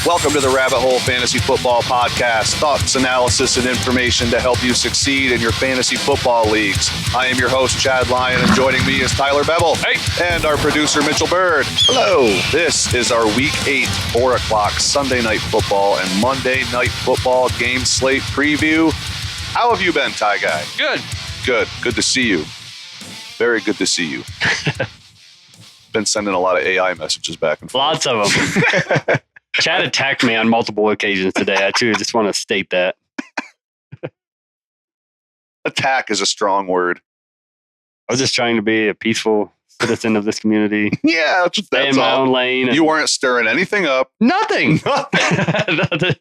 Welcome to the Rabbit Hole Fantasy Football Podcast. Thoughts, analysis, and information to help you succeed in your fantasy football leagues. I am your host, Chad Lyon, and joining me is Tyler Bevel. Hey. And our producer, Mitchell Bird. Hello. This is our Week 8, 4 o'clock Sunday Night Football and Monday Night Football game slate preview. How have you been, Ty Guy? Good. Good. Good to see you. Very good to see you. Been sending a lot of AI messages back and forth. Lots of them. Chad attacked me on multiple occasions today. I too just want to state that. Attack is a strong word. I was just trying to be a peaceful citizen of this community. Yeah, Stay in my own lane. You weren't stirring anything up. Nothing. Nothing.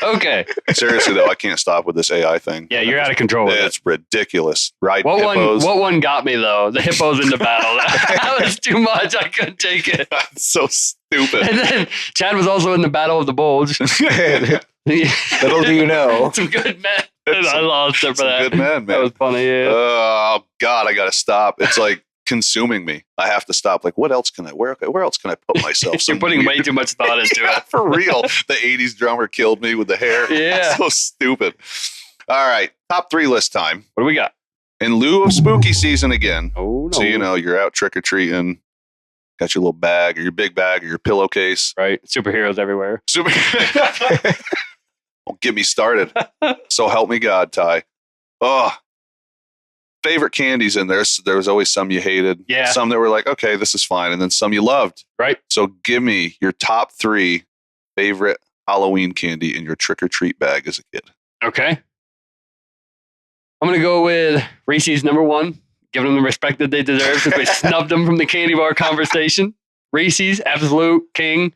Okay. Seriously, though, I can't stop with this AI thing. Yeah, you're out of control with it. It's ridiculous. Riding What hippos. one got me, though? The hippos in the battle. That was too much. I couldn't take it. That's so stupid. And then Chad was also in the Battle of the Bulge. Little do you know. Some good men. I lost it for that. Good man. That was funny, yeah. Oh, God, I got to stop. It's like consuming me. I have to stop. Like, what else can I, where else can I put myself? You're putting way too much thought into Yeah, it. for real. The 80s drummer killed me with the hair. Yeah. So stupid. All right. Top 3 list time. What do we got? In lieu of spooky season again. Oh, no. So, you're out trick-or-treating. Got your little bag or your big bag or your pillowcase. Right. Superheroes everywhere. Super. Don't get me started. So help me God, Ty. Oh, favorite candies in there. There was always some you hated. Yeah. Some that were like, okay, this is fine. And then some you loved. Right. So give me your top 3 favorite Halloween candy in your trick-or-treat bag as a kid. Okay. I'm going to go with Reese's number 1. Giving them the respect that they deserve since we snubbed them from the candy bar conversation. Reese's, absolute king.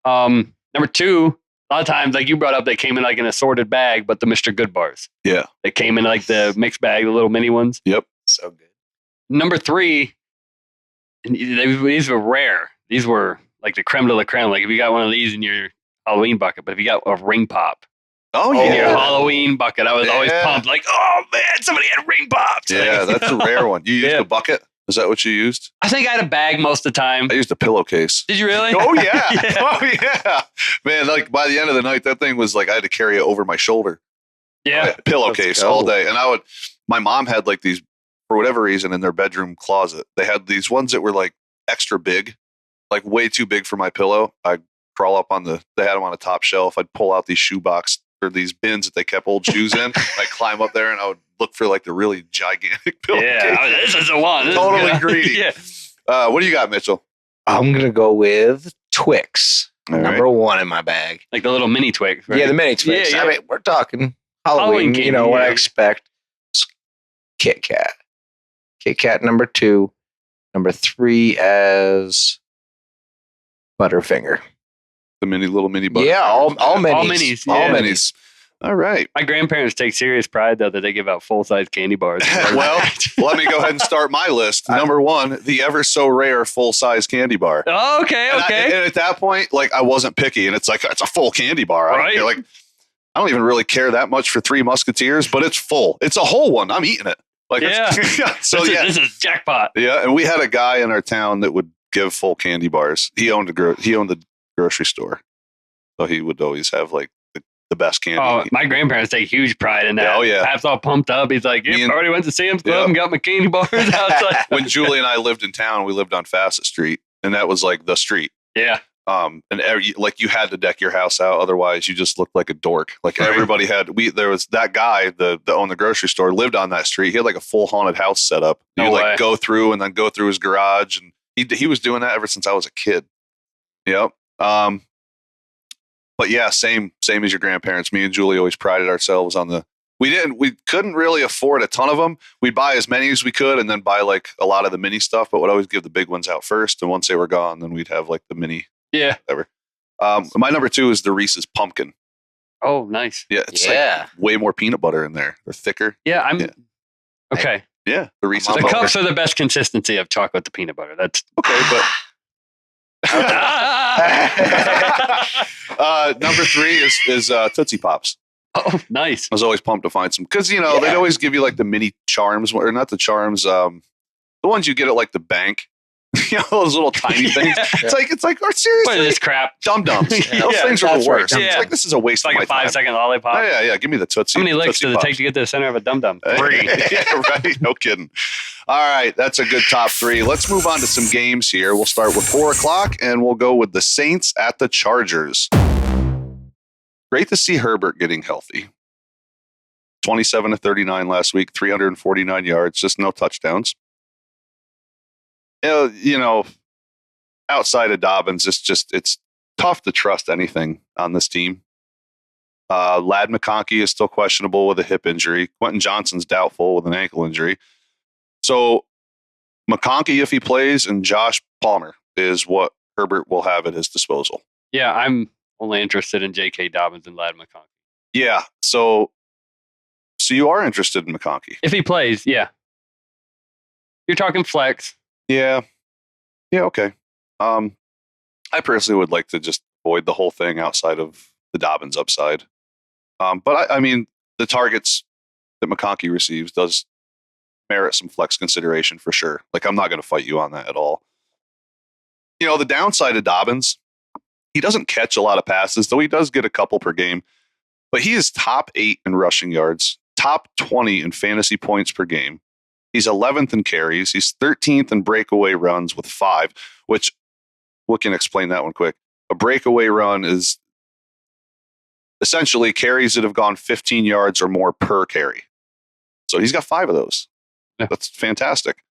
Number 2, a lot of times, like you brought up, they came in like an assorted bag, but the Mr. Good bars. Yeah. They came in like the mixed bag, the little mini ones. Yep. So good. Number 3, and these were rare. These were like the creme de la creme. Like if you got one of these in your Halloween bucket, but if you got a ring pop Oh, in yeah. your Halloween bucket, I was always pumped. Like, oh man, somebody had ring pops. Yeah, that's a rare one. You used a bucket? Is that what you used? I think I had a bag most of the time. I used a pillowcase. Did you really? Oh, yeah. Yeah. Oh, yeah. Man, like by the end of the night, that thing was like I had to carry it over my shoulder. Yeah. Pillowcase all day. And my mom had like these, for whatever reason, in their bedroom closet, they had these ones that were like extra big, like way too big for my pillow. I'd crawl up they had them on a top shelf. I'd pull out these shoebox or these bins that they kept old shoes in. I'd climb up there and I would look for like the really gigantic pillowcase. Yeah, this is the one. This Totally is greedy. Yeah. What do you got, Mitchell? I'm going to go with Twix. All right. Number 1 in my bag. Like the little mini Twix, right? Yeah, the mini Twix. Yeah, yeah. I mean, we're talking Halloween Halloween. candy, You know what I yeah. expect. Kit Kat. Kit Kat number 2. Number 3 as Butterfinger. The little mini button. Yeah, all minis. All minis, All yeah. minis. All right. My grandparents take serious pride, though, that they give out full-size candy bars. Well, let me go ahead and start my list. Number 1, the ever so rare full-size candy bar. Oh, okay, And okay. and at that point, like I wasn't picky, and it's like it's a full candy bar. I don't Right. care. Like I don't even really care that much for 3 Musketeers, but it's full. It's a whole one. I'm eating it. Like so this is jackpot. yeah. And we had a guy in our town that would give full candy bars. He owned the grocery store, so he would always have like the best candy. Oh, my grandparents take huge pride in that. Yeah, oh, yeah. Pap's all pumped up. He's like, I already went to Sam's Club and got my candy bars outside. When Julie and I lived in town, we lived on Facet Street, and that was like the street. Yeah. Like you had to deck your house out, otherwise you just looked like a dork. Like everybody had. There was that guy that owned the grocery store lived on that street. He had like a full haunted house set up. You No way. like go through and then go through his garage, and he was doing that ever since I was a kid. Yep. But yeah, same as your grandparents. Me and Julie always prided ourselves on we couldn't really afford a ton of them. We'd buy as many as we could and then buy like a lot of the mini stuff, but would always give the big ones out first. And once they were gone, then we'd have like the mini. Yeah. Whatever. My number 2 is the Reese's Pumpkin. Oh, nice. Yeah. It's like way more peanut butter in there. They're thicker. Yeah, Yeah. Okay. Yeah. The Reese's The Pumpkin. cups are the best consistency of chocolate to peanut butter. That's Okay, but number 3 is Tootsie Pops. oh, nice. I was always pumped to find some because they'd always give you like the mini charms or not the charms, the ones you get at like the bank. those little tiny things. It's like, or seriously, What is this crap? dum-dums. Those Yeah, things are that's the worst. right, It's like, this is a waste It's like of my a 5 time. second lollipop. Oh, yeah. Give me the Tootsie. How many licks Tootsie does it Pops. take to get to the center of a dum-dum? 3. Yeah, right. No kidding. All right. That's a good top 3. Let's move on to some games here. We'll start with 4 o'clock and we'll go with the Saints at the Chargers. Great to see Herbert getting healthy. 27-39 last week, 349 yards, just no touchdowns. Outside of Dobbins, it's tough to trust anything on this team. Lad McConkey is still questionable with a hip injury. Quentin Johnson's doubtful with an ankle injury. So McConkey, if he plays, and Josh Palmer is what Herbert will have at his disposal. Yeah, I'm only interested in J.K. Dobbins and Lad McConkey. Yeah, so you are interested in McConkey. If he plays, yeah. You're talking flex. Yeah, okay. I personally would like to just avoid the whole thing outside of the Dobbins upside. But I mean, the targets that McConkey receives does merit some flex consideration for sure. Like, I'm not going to fight you on that at all. The downside of Dobbins, he doesn't catch a lot of passes, though he does get a couple per game. But he is top 8 in rushing yards, top 20 in fantasy points per game. He's 11th in carries. He's 13th in breakaway runs with 5, which we can explain that one quick. A breakaway run is essentially carries that have gone 15 yards or more per carry. So he's got 5 of those. Yeah. That's fantastic.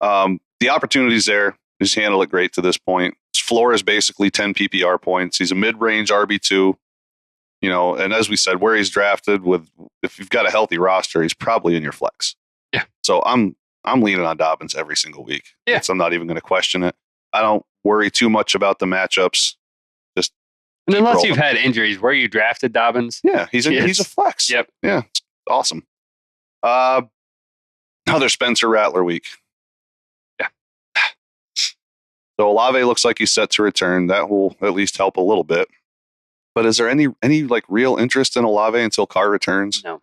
The opportunities there, he's handled it great to this point. His floor is basically 10 PPR points. He's a mid-range RB2. And as we said, where he's drafted if you've got a healthy roster, he's probably in your flex. Yeah. So I'm leaning on Dobbins every single week. Yeah. So I'm not even going to question it. I don't worry too much about the matchups. And unless rolling. you've had injuries, where you drafted Dobbins? Yeah, he's a flex. Yep. Yeah, it's awesome. Another Spencer Rattler week. Yeah. So Olave looks like he's set to return. That will at least help a little bit. But is there any like real interest in Olave until Carr returns? No.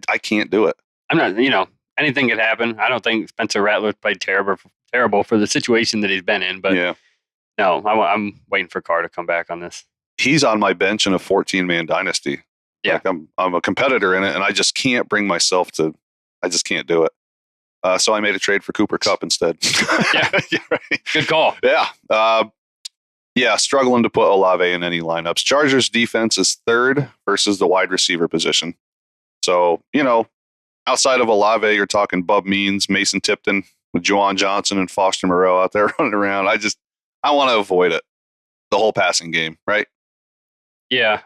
I can't do it. I'm not, anything could happen. I don't think Spencer Rattler's played terrible for the situation that he's been in. But yeah. No, I'm waiting for Carr to come back on this. He's on my bench in a 14-man dynasty. Yeah. Like I'm a competitor in it, and I just can't bring myself to. I just can't do it. So I made a trade for Cooper Kupp instead. Yeah. Yeah, right. Good call. Yeah. Struggling to put Olave in any lineups. Chargers defense is 3rd versus the wide receiver position. So, outside of Olave, you're talking Bub Means, Mason Tipton with Juwan Johnson and Foster Moreau out there running around. I want to avoid it. The whole passing game, right? Yeah.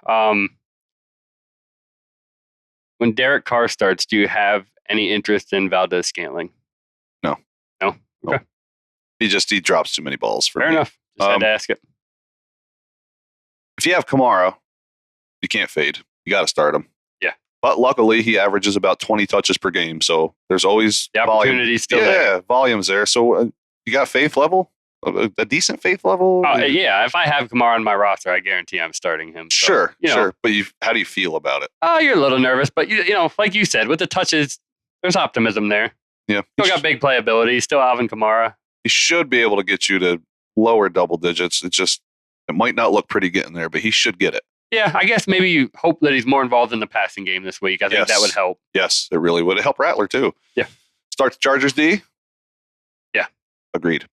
When Derek Carr starts, do you have any interest in Valdez Scantling? No. Okay. He drops too many balls for Fair me. enough. Just had to ask it. If you have Kamara, you can't fade. You got to start him. Yeah. But luckily, he averages about 20 touches per game. So there's always The volume. opportunity's still there. Yeah, volume's there. So you got faith level? A decent faith level? Yeah. If I have Kamara on my roster, I guarantee I'm starting him. So, Sure. But how do you feel about it? You're a little nervous, but like you said, with the touches, there's optimism there. Yeah. Still got big playability. Still Alvin Kamara. He should be able to get you to lower double digits. It might not look pretty getting there, but he should get it. Yeah, I guess maybe you hope that he's more involved in the passing game this week. I think that would help. Yes, it really would. It help Rattler too. Yeah. Start the Chargers, D? Yeah. Agreed.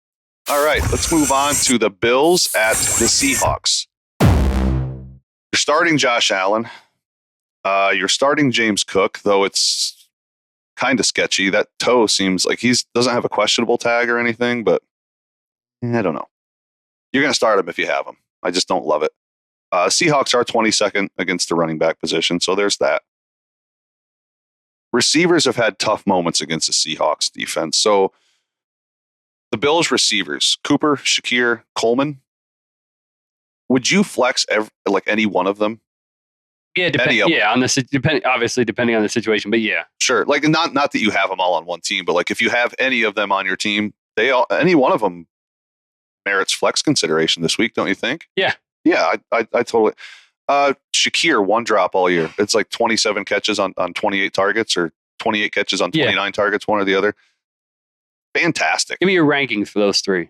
All right, let's move on to the Bills at the Seahawks. You're starting Josh Allen. You're starting James Cook, though it's kind of sketchy. That toe seems like he doesn't have a questionable tag or anything, but I don't know. You're going to start him if you have him. I just don't love it. Seahawks are 22nd against the running back position, so there's that. Receivers have had tough moments against the Seahawks defense. So the Bills receivers, Cooper, Shakir, Coleman, would you flex any one of them? Yeah, obviously depending on the situation, but yeah. Sure. Like not that you have them all on one team, but like if you have any of them on your team, any one of them merits flex consideration this week, don't you think? Yeah. Yeah, I totally. Shakir, one drop all year. It's like 27 catches on 28 targets or 28 catches on 29 targets, one or the other. Fantastic. Give me your rankings for those 3.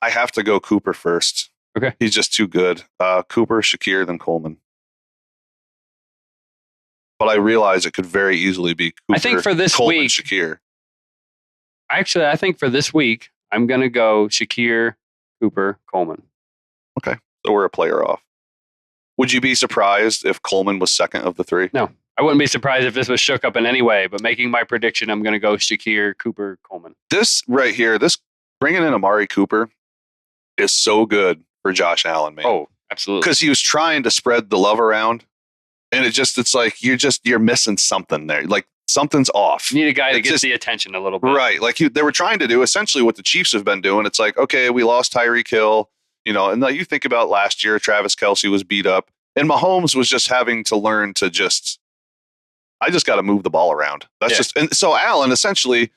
I have to go Cooper first. Okay. He's just too good. Cooper, Shakir, then Coleman. But I realize it could very easily be Cooper, I think for this Coleman, week, Shakir. actually, I think for this week, I'm going to go Shakir, Cooper, Coleman. Okay. So we're a player off. Would you be surprised if Coleman was second of the three? No. I wouldn't be surprised if this was shook up in any way, but making my prediction, I'm going to go Shakir, Cooper, Coleman. This right here, this bringing in Amari Cooper is so good for Josh Allen, man. Oh, absolutely. Because he was trying to spread the love around, and it's like you're missing something there. Like something's off. You need a guy that It's gets just- the attention a little bit. Right. Like they were trying to do essentially what the Chiefs have been doing. It's like, okay, we lost Tyreek Hill, and like you think about last year, Travis Kelce was beat up, and Mahomes was just having to learn to I just got to move the ball around. That's and so Allen essentially,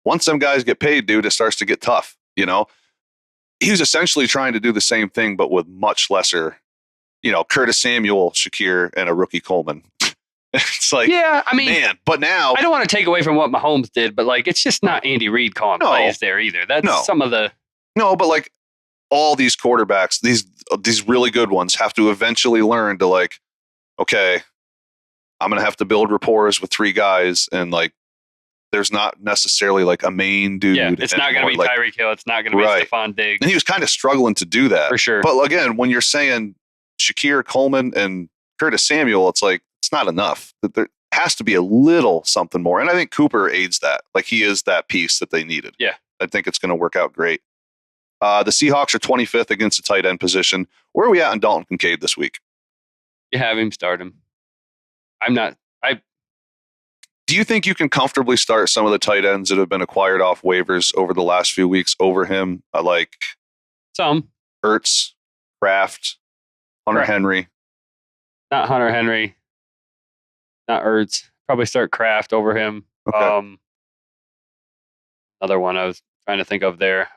once some guys get paid, dude, it starts to get tough. He was essentially trying to do the same thing, but with much lesser, Curtis Samuel, Shakir, and a rookie Coleman. It's like, Yeah, I mean, man, but now I don't want to take away from what Mahomes did, but like it's just not Andy Reid calling No. plays there either. That's some of the no, but like all these quarterbacks, these really good ones have to eventually learn to like, okay, I'm going to have to build rapport with three guys, and like, there's not necessarily like a main dude. Yeah, it's not going to be like, Tyreek Hill. It's not going to be Right. Stephon Diggs. And he was kind of struggling to do that. For sure. But again, when you're saying Shakir, Coleman, and Curtis Samuel, it's like, it's not enough. There has to be a little something more. And I think Cooper aids that. Like he is that piece that they needed. Yeah. I think it's going to work out great. The Seahawks are 25th against the tight end position. Where are we at in Dalton Kincaid this week? You have him start him. Do you think you can comfortably start some of the tight ends that have been acquired off waivers over the last few weeks over him? Like Some. Ertz, Kraft, Hunter Kraft. Henry. Not Hunter Henry. Not Ertz. Probably start Kraft over him. Okay. Another one I was trying to think of there.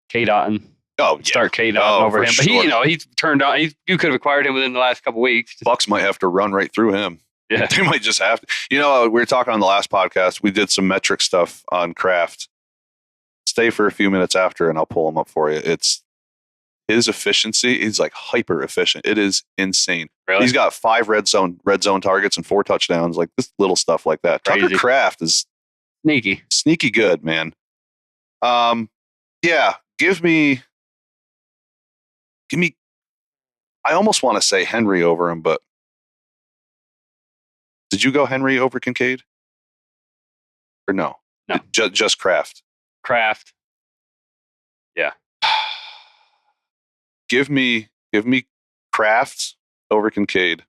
K. Dotton. Oh, yeah. Start K. Dotton Oh, over for him. But sure. he's turned on. You could have acquired him within the last couple weeks. Bucks might have to run right through him. Yeah. They might just have to. We were talking on the last podcast. We did some metric stuff on Kraft. Stay for a few minutes after, and I'll pull them up for you. It's his efficiency is like hyper efficient. It is insane. Really? He's got 5 red zone targets and 4 touchdowns. Like this little stuff like that. Crazy. Tucker Kraft is sneaky good, man. Yeah. Give me. I almost want to say Henry over him, but. Did you go Henry over Kincaid? Or no? No. Just Kraft. Kraft. Yeah. Give me Kraft over Kincaid.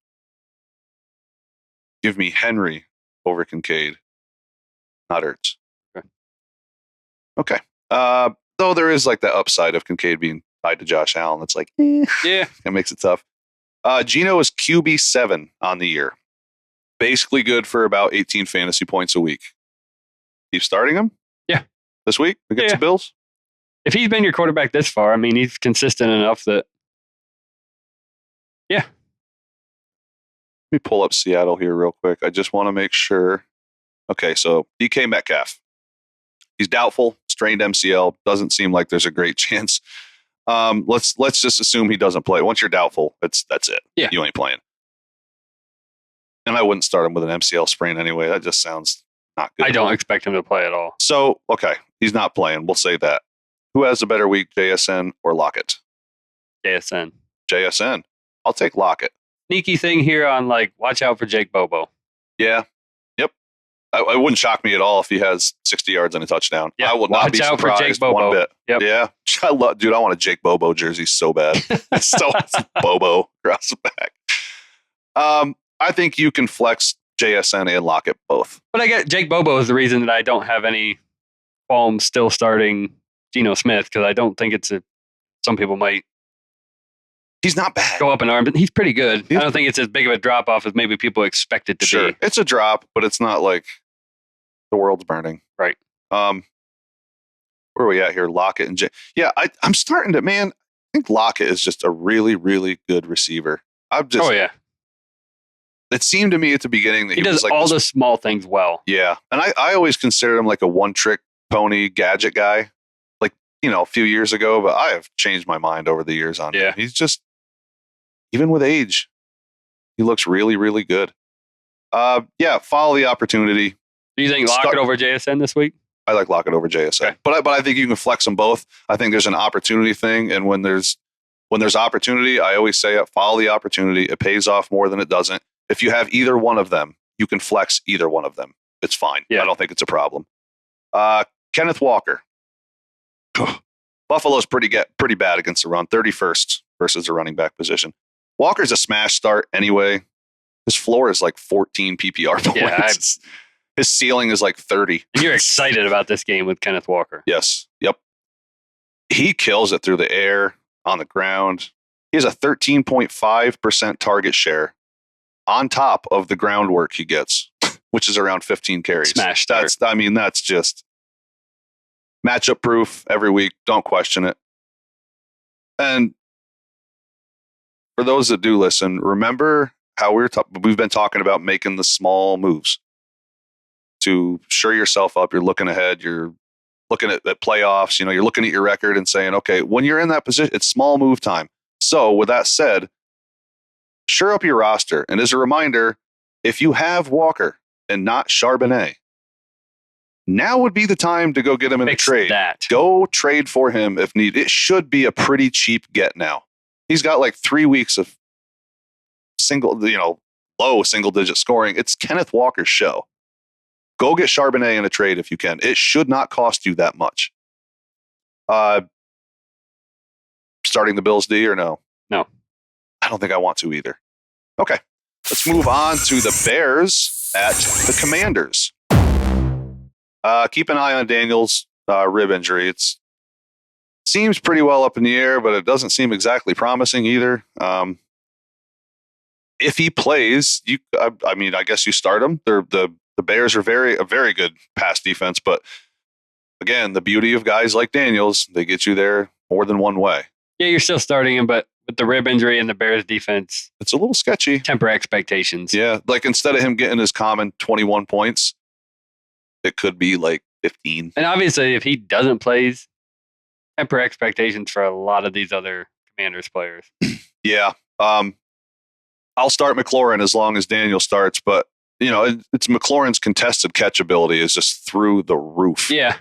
Give me Henry over Kincaid. Not Ertz. Okay. Though there is like the upside of Kincaid being tied to Josh Allen. It's like, Yeah. it makes it tough. Geno is QB7 on the year. Basically good for about 18 fantasy points a week. Keep starting him? Yeah. This week against Yeah. the Bills? If he's been your quarterback this far, I mean, he's consistent enough that. Yeah. Let me pull up Seattle here real quick. I just want to make sure. Okay, so DK Metcalf. He's doubtful, strained MCL. Doesn't seem like there's a great chance. Let's just assume he doesn't play. Once you're doubtful, that's it. Yeah. You ain't playing. And I wouldn't start him with an MCL sprain anyway. That just sounds not good. I don't expect him to play at all. So, okay, he's not playing. We'll say that. Who has a better week, JSN or Lockett? JSN. JSN. I'll take Lockett. Sneaky thing here on watch out for Jake Bobo. Yeah. Yep. It wouldn't shock me at all if he has 60 yards and a touchdown. Yeah, I will not be watch out for surprised Jake Bobo. one bit. Yep. Yeah. Dude, I want a Jake Bobo jersey so bad. So Bobo across the back. I think you can flex JSN and Lockett both. But I get Jake Bobo is the reason that I don't have any qualms still starting Geno Smith, because I don't think some people might He's not bad. go up in arms. He's pretty good. He's- I don't think it's as big of a drop off as maybe people expect it to Sure. be. It's a drop, but it's not like the world's burning. Right. Where are we at here? Lockett and Yeah, I'm starting to, man, I think Lockett is just a really, really good receiver. Oh yeah, It seemed to me at the beginning that he he does was like all this- the small things well. Yeah. And I always considered him like a one-trick pony gadget guy. Like, a few years ago, but I have changed my mind over the years on him. He's just, even with age, he looks really, really good. Follow the opportunity. Do you think Lockett over JSN this week? I like Lockett over JSN, okay. but I think you can flex them both. I think there's an opportunity thing, and when there's opportunity, I always say it, follow the opportunity. It pays off more than it doesn't. If you have either one of them, you can flex either one of them. It's fine. Yeah. I don't think it's a problem. Kenneth Walker. Buffalo's pretty bad against the run, 31st versus the running back position. Walker's a smash start anyway. His floor is like 14 PPR points. Yeah, his ceiling is like 30. And you're excited about this game with Kenneth Walker. Yes. Yep. He kills it through the air, on the ground. He has a 13.5% target share on top of the groundwork he gets, which is around 15 carries. Smash start. That's just matchup proof every week. Don't question it. And for those that do listen, remember how we've been talking about making the small moves to shore yourself up. You're looking ahead. You're looking at playoffs. You're looking at your record and saying, okay, when you're in that position, it's small move time. So with that said, shore up your roster. And as a reminder, if you have Walker and not Charbonnet, now would be the time to go get him in a trade. Go trade for him if need. It should be a pretty cheap get now. He's got like 3 weeks of low single digit scoring. It's Kenneth Walker's show. Go get Charbonnet in a trade if you can. It should not cost you that much. Starting the Bills D or no? No. I don't think I want to either. Okay. Let's move on to the Bears at the Commanders. Keep an eye on Daniel's rib injury. It seems pretty well up in the air, but it doesn't seem exactly promising either. If he plays, I guess you start him. The Bears are a very good pass defense, but again, the beauty of guys like Daniels, they get you there more than one way. Yeah, you're still starting him, but with the rib injury and the Bears defense, it's a little sketchy. Temper expectations. Yeah, like instead of him getting his common 21 points, it could be like 15. And obviously, if he doesn't play, temper expectations for a lot of these other Commanders players. Yeah. I'll start McLaurin as long as Daniel starts, but it's McLaurin's contested catch ability is just through the roof. Yeah.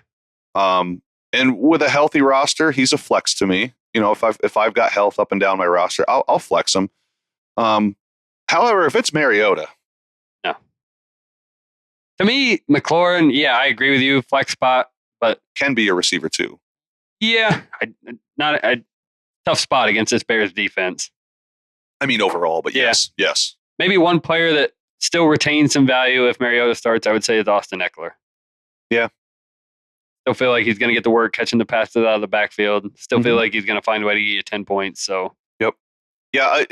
And with a healthy roster, he's a flex to me. If I've got health up and down my roster, I'll flex him. However, if it's Mariota, no. To me, McLaurin, yeah, I agree with you, flex spot, but can be a receiver too. Yeah, not a tough spot against this Bears defense. I mean, overall, but yes. Maybe one player that still retains some value if Mariota starts, I would say, is Austin Eckler. Yeah. Still feel like he's going to get the work catching the passes out of the backfield. Still feel like he's going to find a way to get you 10 points. So. Yep. Yeah,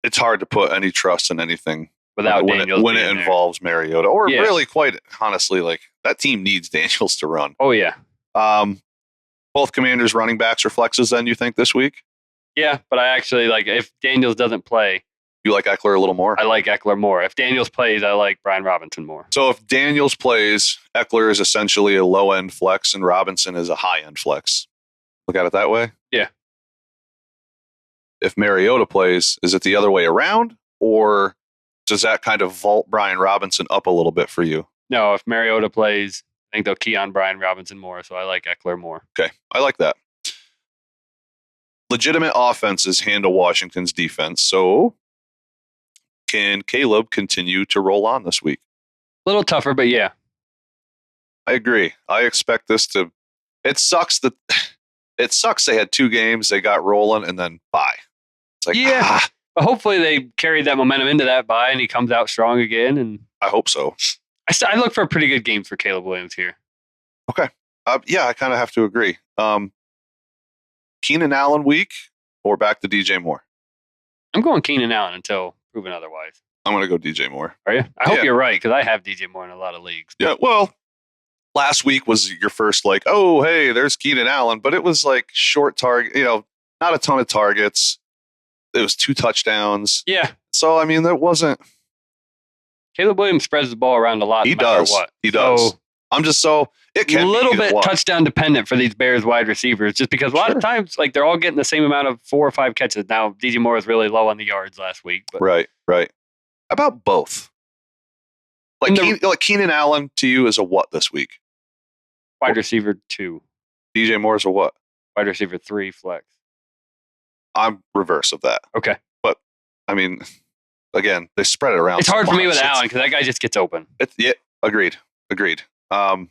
it's hard to put any trust in anything without Daniels when it involves Mariota, or really, quite honestly, like that team needs Daniels to run. Oh yeah. Both Commanders running backs are flexes. Then you think this week? Yeah, but I actually like if Daniels doesn't play. You like Eckler a little more? I like Eckler more. If Daniels plays, I like Brian Robinson more. So if Daniels plays, Eckler is essentially a low-end flex and Robinson is a high-end flex. Look at it that way? Yeah. If Mariota plays, is it the other way around? Or does that kind of vault Brian Robinson up a little bit for you? No, if Mariota plays, I think they'll key on Brian Robinson more, so I like Eckler more. Okay, I like that. Legitimate offenses handle Washington's defense, so can Caleb continue to roll on this week? A little tougher, but yeah. I agree. I expect this to... It sucks they had 2 games, they got rolling, and then bye. It's like, yeah. But hopefully they carried that momentum into that bye, and he comes out strong again. And I hope so. I look for a pretty good game for Caleb Williams here. Okay. Yeah, I kind of have to agree. Keenan Allen week or back to DJ Moore? I'm going Keenan Allen until proven otherwise. I'm going to go DJ Moore. Are you? I hope you're right, because I have DJ Moore in a lot of leagues. Yeah, well, last week was your first like, oh, hey, there's Keenan Allen, but it was like short target, not a ton of targets. It was 2 touchdowns. Yeah. So, I mean, that wasn't... Caleb Williams spreads the ball around a lot. He no matter does. What. He does. So, I'm just so it can a little be either bit one. touchdown dependent for these Bears wide receivers, just because a lot of times, like they're all getting the same amount of 4 or 5 catches. Now, DJ Moore was really low on the yards last week, but Right. How about both? Like Keenan Allen to you is a what this week? wide receiver 2, DJ Moore is a what? wide receiver 3 flex. I'm reverse of that. Okay, but I mean, again, they spread it around. It's hard for me with Allen because that guy just gets open. Agreed. I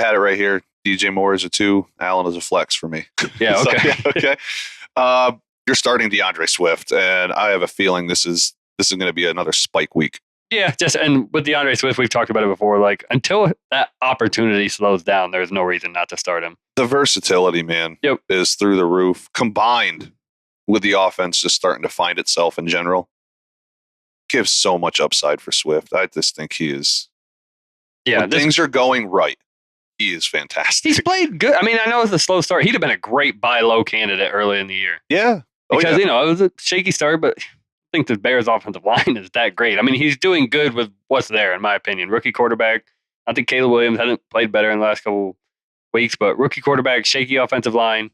had it right here. DJ Moore is a 2. Allen is a flex for me. Yeah. Okay. Okay. You're starting DeAndre Swift, and I have a feeling this is going to be another spike week. Yeah, and with DeAndre Swift, we've talked about it before. Like, until that opportunity slows down, there's no reason not to start him. The versatility, man, is through the roof, combined with the offense just starting to find itself in general. Gives so much upside for Swift. I just think he is. Yeah, when things are going right, he is fantastic. He's played good. I mean, I know it's a slow start. He'd have been a great buy low candidate early in the year. Yeah. Because, it was a shaky start, but I think the Bears' offensive line is that great. I mean, he's doing good with what's there, in my opinion. Rookie quarterback. I think Caleb Williams hasn't played better in the last couple weeks, but rookie quarterback, shaky offensive line.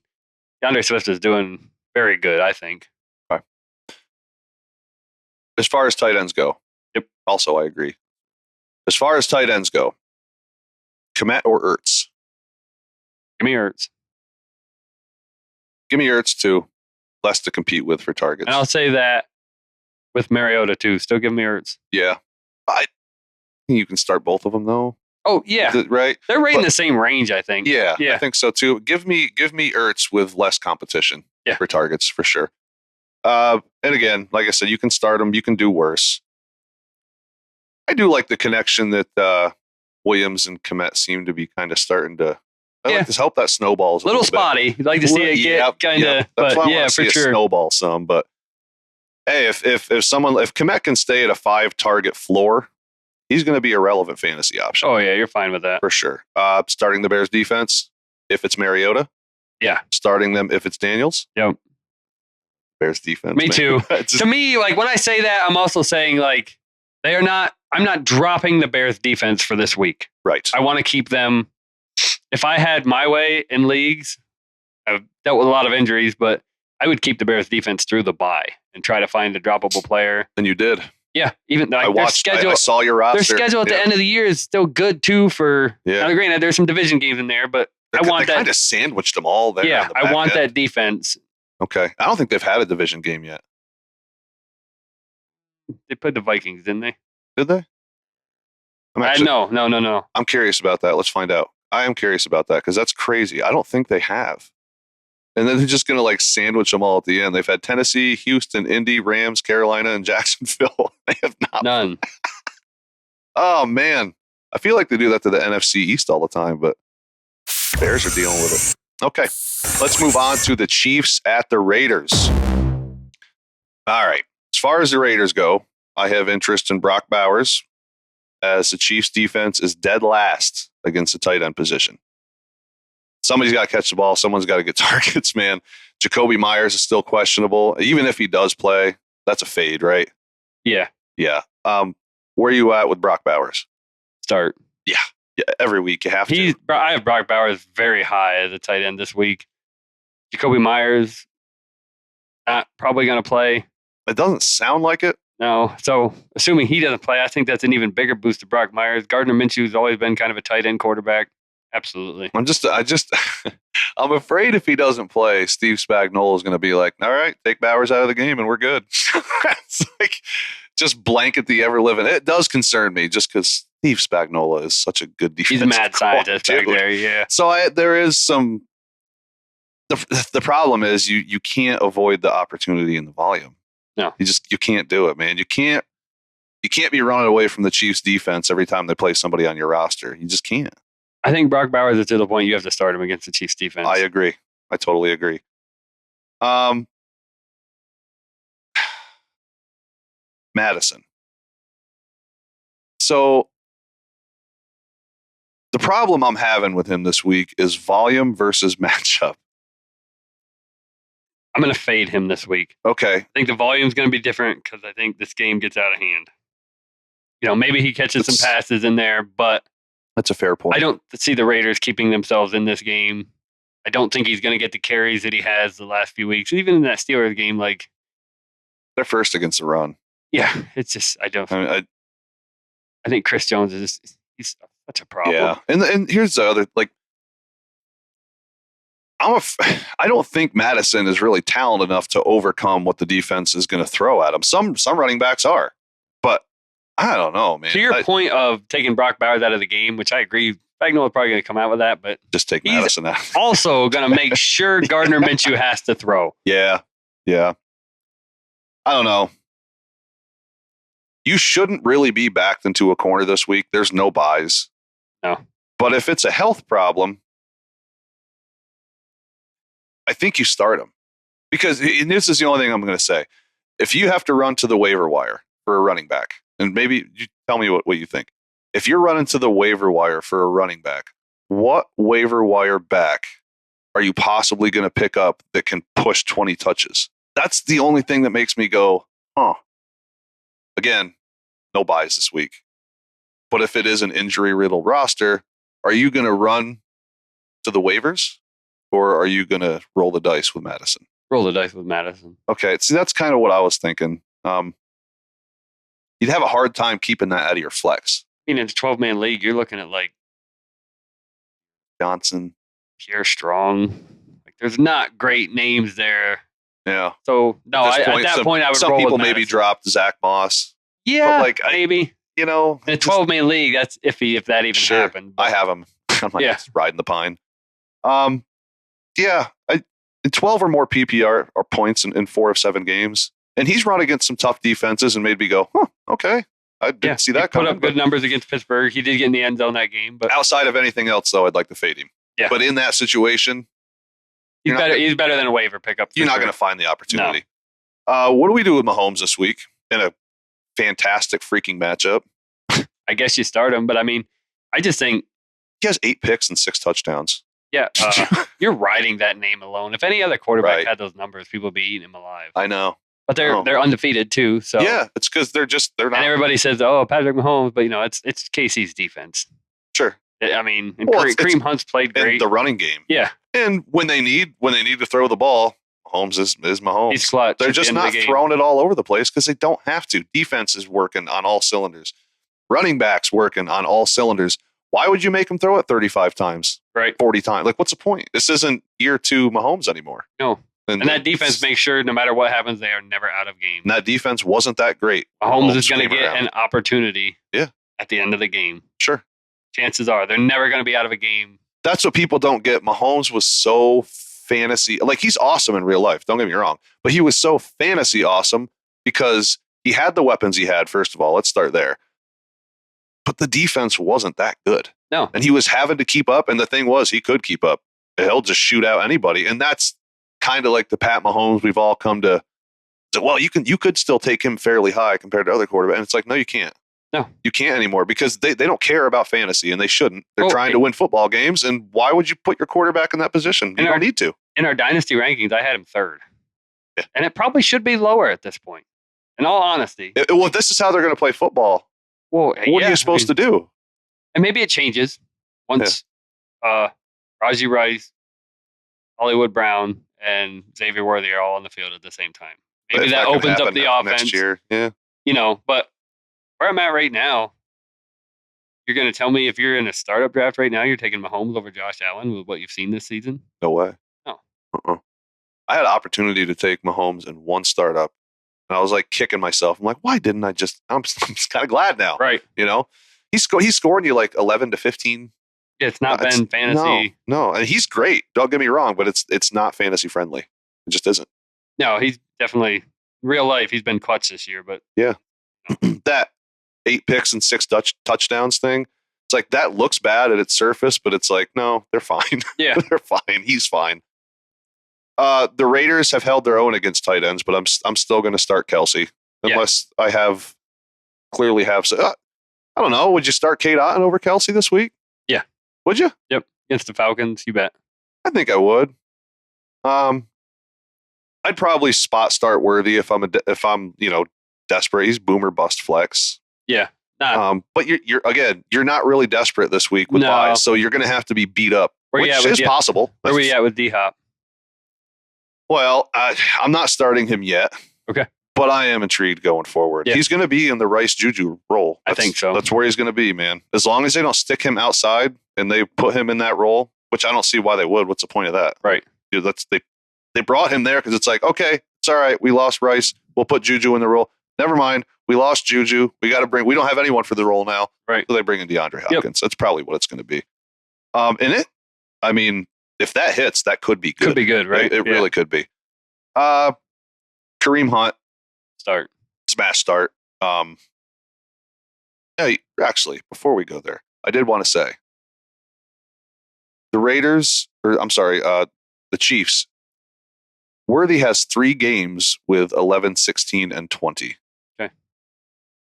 DeAndre Swift is doing very good, I think. Okay. As far as tight ends go, also I agree. As far as tight ends go, Kmet or Ertz? Give me Ertz. Give me Ertz too. Less to compete with for targets. And I'll say that with Mariota too. Still give me Ertz. Yeah. I think you can start both of them though. Oh, yeah. Right? They're right in the same range, I think. Yeah, I think so too. Give me Ertz with less competition for targets for sure. And again, like I said, you can start them. You can do worse. I do like the connection that Williams and Kmet seem to be kind of starting to. I like to help that snowballs a little spotty. You'd like to see it get kind of, That's why I want to for see sure. it snowball some. But hey, if Kmet can stay at a 5 target floor, he's going to be a relevant fantasy option. Oh yeah, you're fine with that for sure. Starting the Bears defense if it's Mariota. Yeah. Starting them if it's Daniels. Yep. Bears defense. Me too. To me, like when I say that, I'm also saying like I'm not dropping the Bears defense for this week. Right. I want to keep them. If I had my way in leagues, I've dealt with a lot of injuries, but I would keep the Bears defense through the bye and try to find a droppable player. And you did. Yeah. Even like, I saw your roster. Their schedule at the end of the year is still good too for, now, granted, there's some division games in there, but they kind of sandwiched them all there. Yeah. I want that defense. Okay. I don't think they've had a division game yet. They played the Vikings, didn't they? Did they? No. I'm curious about that. Let's find out. I am curious about that because that's crazy. I don't think they have. And then they're just going to like sandwich them all at the end. They've had Tennessee, Houston, Indy, Rams, Carolina, and Jacksonville. They have not. None. Oh, man. I feel like they do that to the NFC East all the time, but Bears are dealing with it. Okay. Let's move on to the Chiefs at the Raiders. All right. As far as the Raiders go, I have interest in Brock Bowers as the Chiefs defense is dead last against the tight end position. Somebody's got to catch the ball. Someone's got to get targets, man. Jacoby Myers is still questionable. Even if he does play, that's a fade, right? Yeah. Yeah. Where are you at with Brock Bowers? Start. Yeah. Every week you have to. I have Brock Bowers very high as a tight end this week. Jacoby Myers, not probably going to play. It doesn't sound like it. No. So assuming he doesn't play, I think that's an even bigger boost to Brock Myers. Gardner Minshew's always been kind of a tight end quarterback. Absolutely. I'm afraid if he doesn't play, Steve Spagnuolo is going to be like, all right, take Bowers out of the game and we're good. It's like just blanket the ever living. It does concern me just because Steve Spagnuolo is such a good defensive. He's a mad scientist back there. Yeah. So there is some. The problem is you can't avoid the opportunity and the volume. No, you can't do it, man. You can't be running away from the Chiefs defense every time they play somebody on your roster. You just can't. I think Brock Bowers is to the point you have to start him against the Chiefs defense. I agree. I totally agree. Madison. So the problem I'm having with him this week is volume versus matchup. I'm going to fade him this week. Okay. I think the volume's going to be different because I think this game gets out of hand. Maybe he catches some passes in there, but That's a fair point. I don't see the Raiders keeping themselves in this game. I don't think he's going to get the carries that he has the last few weeks. Even in that Steelers game, like They're first against the run. yeah, it's just I think Chris Jones he's such a problem. Yeah, and here's the other I don't think Madison is really talented enough to overcome what the defense is going to throw at him. Some running backs are, but I don't know, man. To your point of taking Brock Bowers out of the game, which I agree, Spagnuolo's probably going to come out with that, but just take Madison out. Also going to make sure Gardner Minshew has to throw. Yeah. I don't know. You shouldn't really be backed into a corner this week. There's no buys. No. But if it's a health problem, I think you start him. Because and this is the only thing I'm going to say. If you have to run to the waiver wire for a running back, and maybe you tell me what you think. If you're running to the waiver wire for a running back, what waiver wire back are you possibly going to pick up that can push 20 touches? That's the only thing that makes me go, huh. Again, no buys this week. But if it is an injury-riddled roster, are you going to run to the waivers or are you going to roll the dice with Madison? Roll the dice with Madison. Okay, see, that's kind of what I was thinking. You'd have a hard time keeping that out of your flex. I mean, in a 12-man league, you're looking at like Johnson, Pierre Strong. Like, there's not great names there. Yeah. So no, at that point, I would some roll people with maybe Madison. dropped Zach Moss. Yeah, but maybe. You know, In a 12-man league, that's iffy if that even happened. I have him. I'm like riding the pine. Yeah, 12 or more PPR or points in 4 of 7 games. And he's run against some tough defenses and made me go, huh, okay. I didn't see that coming. Put up good numbers against Pittsburgh. He did get in the end zone that game. But outside of anything else, though, I'd like to fade him. Yeah. But in that situation, he's better than a waiver pickup. You're not going to find the opportunity. No. What do we do with Mahomes this week in a fantastic freaking matchup? I guess you start him, but I mean, I just think he has 8 picks and 6 touchdowns. Yeah, you're riding that name alone. If any other quarterback had those numbers, people would be eating him alive. I know. But they're undefeated too. So yeah, it's because they're not. And everybody says, "Oh, Patrick Mahomes," but it's KC's defense. Sure. I mean, and Kareem Hunt's played great. And the running game. Yeah. And when they need to throw the ball, Mahomes is Mahomes. He's clutch. They're just not throwing it all over the place because they don't have to. Defense is working on all cylinders. Running backs working on all cylinders. Why would you make him throw it 35 times? Right. 40 times? Like, what's the point? This isn't year 2 Mahomes anymore. No. And that defense makes sure no matter what happens, they are never out of game. And that defense wasn't that great. Mahomes is going to get an opportunity at the end of the game. Sure. Chances are they're never going to be out of a game. That's what people don't get. Mahomes was so fantasy. Like, he's awesome in real life. Don't get me wrong. But he was so fantasy awesome because he had the weapons he had, first of all. Let's start there. But the defense wasn't that good. No. And he was having to keep up. And the thing was, he could keep up. He'll just shoot out anybody. And that's kind of like the Pat Mahomes we've all come to. Well, you could still take him fairly high compared to other quarterbacks. And it's like, no, you can't. No. You can't anymore because they don't care about fantasy and they shouldn't. They're trying to win football games. And why would you put your quarterback in that position? You don't need to. In our dynasty rankings, I had him 3rd. Yeah. And it probably should be lower at this point. In all honesty. Well, this is how they're going to play football. Well, what are you supposed to do? And maybe it changes once Raji Rice, Hollywood Brown, and Xavier Worthy are all on the field at the same time. Maybe that opens up the offense next year. Yeah. But where I'm at right now, you're going to tell me if you're in a startup draft right now, you're taking Mahomes over Josh Allen with what you've seen this season? No way. No. I had an opportunity to take Mahomes in one startup. And I was like kicking myself. I'm like, why didn't I just? I'm just kind of glad now. Right. He's scoring you like 11 to 15. It's not been fantasy. No, and he's great. Don't get me wrong, but it's not fantasy friendly. It just isn't. No, he's definitely real life. He's been clutch this year, but yeah, that 8 picks and 6 touchdowns thing. It's like that looks bad at its surface, but it's like no, they're fine. Yeah, they're fine. He's fine. The Raiders have held their own against tight ends, but I'm still going to start Kelsey unless I clearly have. I don't know. Would you start Kate Otten over Kelsey this week? Yeah. Would you? Yep. Against the Falcons, you bet. I think I would. I'd probably spot start Worthy if I'm desperate. He's boomer bust flex. Yeah. But you're not really desperate this week with buys, so you're going to have to be beat up, which is possible. Where are we at with D-Hop? Well, I'm not starting him yet. Okay. But I am intrigued going forward. Yeah. He's going to be in the Rice Juju role. I think so. That's where he's going to be, man. As long as they don't stick him outside and they put him in that role, which I don't see why they would. What's the point of that? Right. They brought him there because it's like, okay, it's all right. We lost Rice. We'll put Juju in the role. Never mind. We lost Juju. We don't have anyone for the role now. Right. So they bring in DeAndre Hopkins. Yep. That's probably what it's going to be. If that hits, that could be good. Could be good, right? It really could be. Kareem Hunt. Smash start. Actually, before we go there, I did want to say the Chiefs. Worthy has 3 games with 11, 16, and 20. Okay.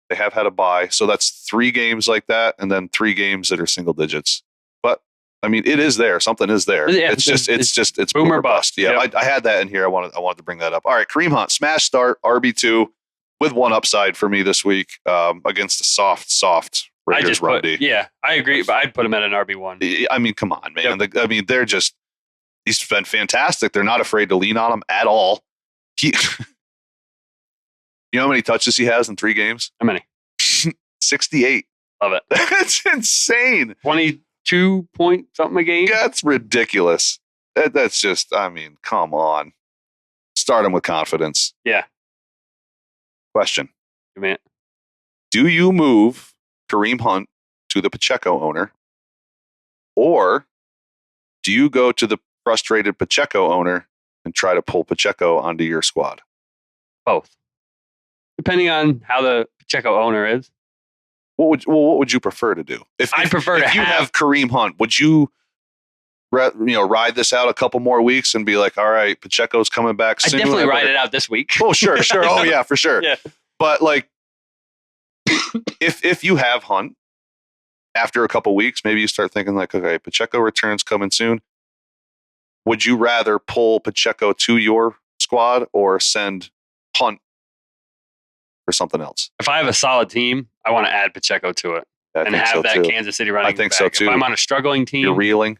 They have had a bye, so that's 3 games like that, and then 3 games that are single digits. But it is there. Something is there. Yeah, it's boom or bust. Yeah, yep. I had that in here. I wanted to bring that up. All right, Kareem Hunt, smash start, RB2 with 1 upside for me this week against the soft Raiders run D. Yeah, I agree, but I'd put him at an RB1. Come on, man. Yep. They're just. He's been fantastic. They're not afraid to lean on him at all. You know how many touches he has in 3 games? How many? 68. Love it. That's insane. 22 point something a game? That's ridiculous. That's just, come on. Start him with confidence. Yeah. Question. Give me it. Do you move Kareem Hunt to the Pacheco owner? Or do you go to the frustrated Pacheco owner and try to pull Pacheco onto your squad? Both. Depending on how the Pacheco owner is. What would you prefer to do? If you have Kareem Hunt, would you ride this out a couple more weeks and be like, all right, Pacheco's coming back soon? I definitely ride it out this week. Oh, sure. Oh, yeah, for sure. Yeah. But if you have Hunt, after a couple weeks, maybe you start thinking like, okay, Pacheco returns coming soon. Would you rather pull Pacheco to your squad or send Hunt for something else? If I have a solid team, I want to add Pacheco to it and have that Kansas City running back. I think so too. If I'm on a struggling team, you're reeling.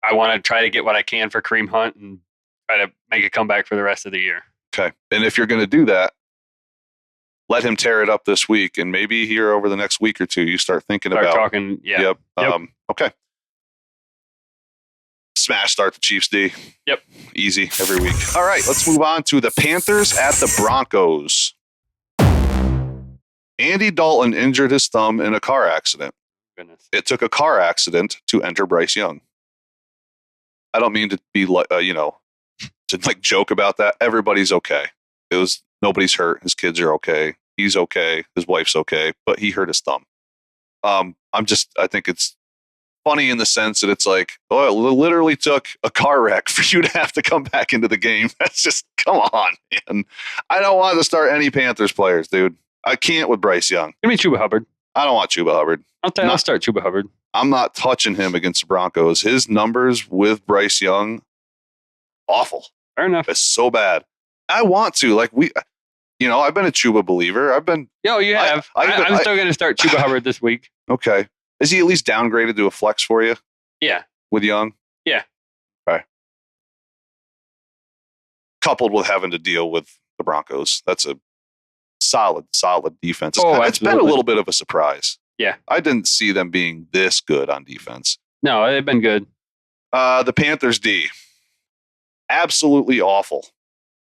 I want to try to get what I can for Kareem Hunt and try to make a comeback for the rest of the year. Okay. And if you're going to do that, let him tear it up this week. And maybe here over the next week or two, you start thinking about talking. Yeah. Yep. Okay. Smash start the Chiefs D. Yep. Easy every week. All right, let's move on to the Panthers at the Broncos. Andy Dalton injured his thumb in a car accident. Goodness. It took a car accident to enter Bryce Young. I don't mean to be to joke about that. Everybody's okay. Nobody's hurt. His kids are okay. He's okay. His wife's okay, but he hurt his thumb. I think it's funny in the sense that it's like, oh, it literally took a car wreck for you to have to come back into the game. That's just, come on, man. I don't want to start any Panthers players, dude. I can't with Bryce Young. Give me Chuba Hubbard. I don't want Chuba Hubbard. I'll start Chuba Hubbard. I'm not touching him against the Broncos. His numbers with Bryce Young, awful. Fair enough. It's so bad. I want to. I've been a Chuba believer. You have. I'm still going to start Chuba Hubbard this week. Okay. Is he at least downgraded to a flex for you? Yeah. With Young? Yeah. Okay. Coupled with having to deal with the Broncos. That's a solid defense. It's been a little bit of a surprise. Yeah. I didn't see them being this good on defense. No, they've been good. The Panthers D. Absolutely awful.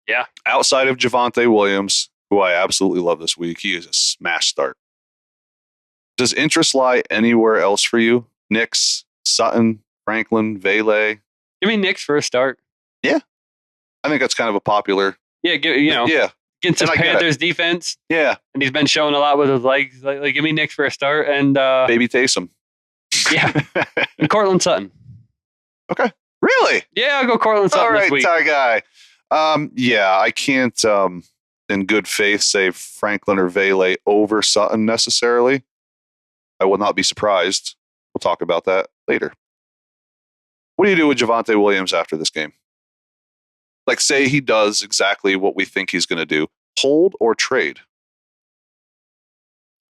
Yeah. Outside of Javonte Williams, who I absolutely love this week, he is a smash start. Does interest lie anywhere else for you? Nix, Sutton, Franklin, Vele? Give me Nix for a start. Yeah. I think that's kind of a popular. Yeah, yeah. Against the Panthers defense. Yeah. And he's been showing a lot with his legs. Like give me Nix for a start. And Baby Taysom. Yeah. And Cortland Sutton. Okay. Really? Yeah, I'll go Cortland Sutton this week. All right, tie guy. Yeah, I can't in good faith say Franklin or Vele over Sutton necessarily. I will not be surprised. We'll talk about that later. What do you do with Javonte Williams after this game? Like, say he does exactly what we think he's going to do. Hold or trade?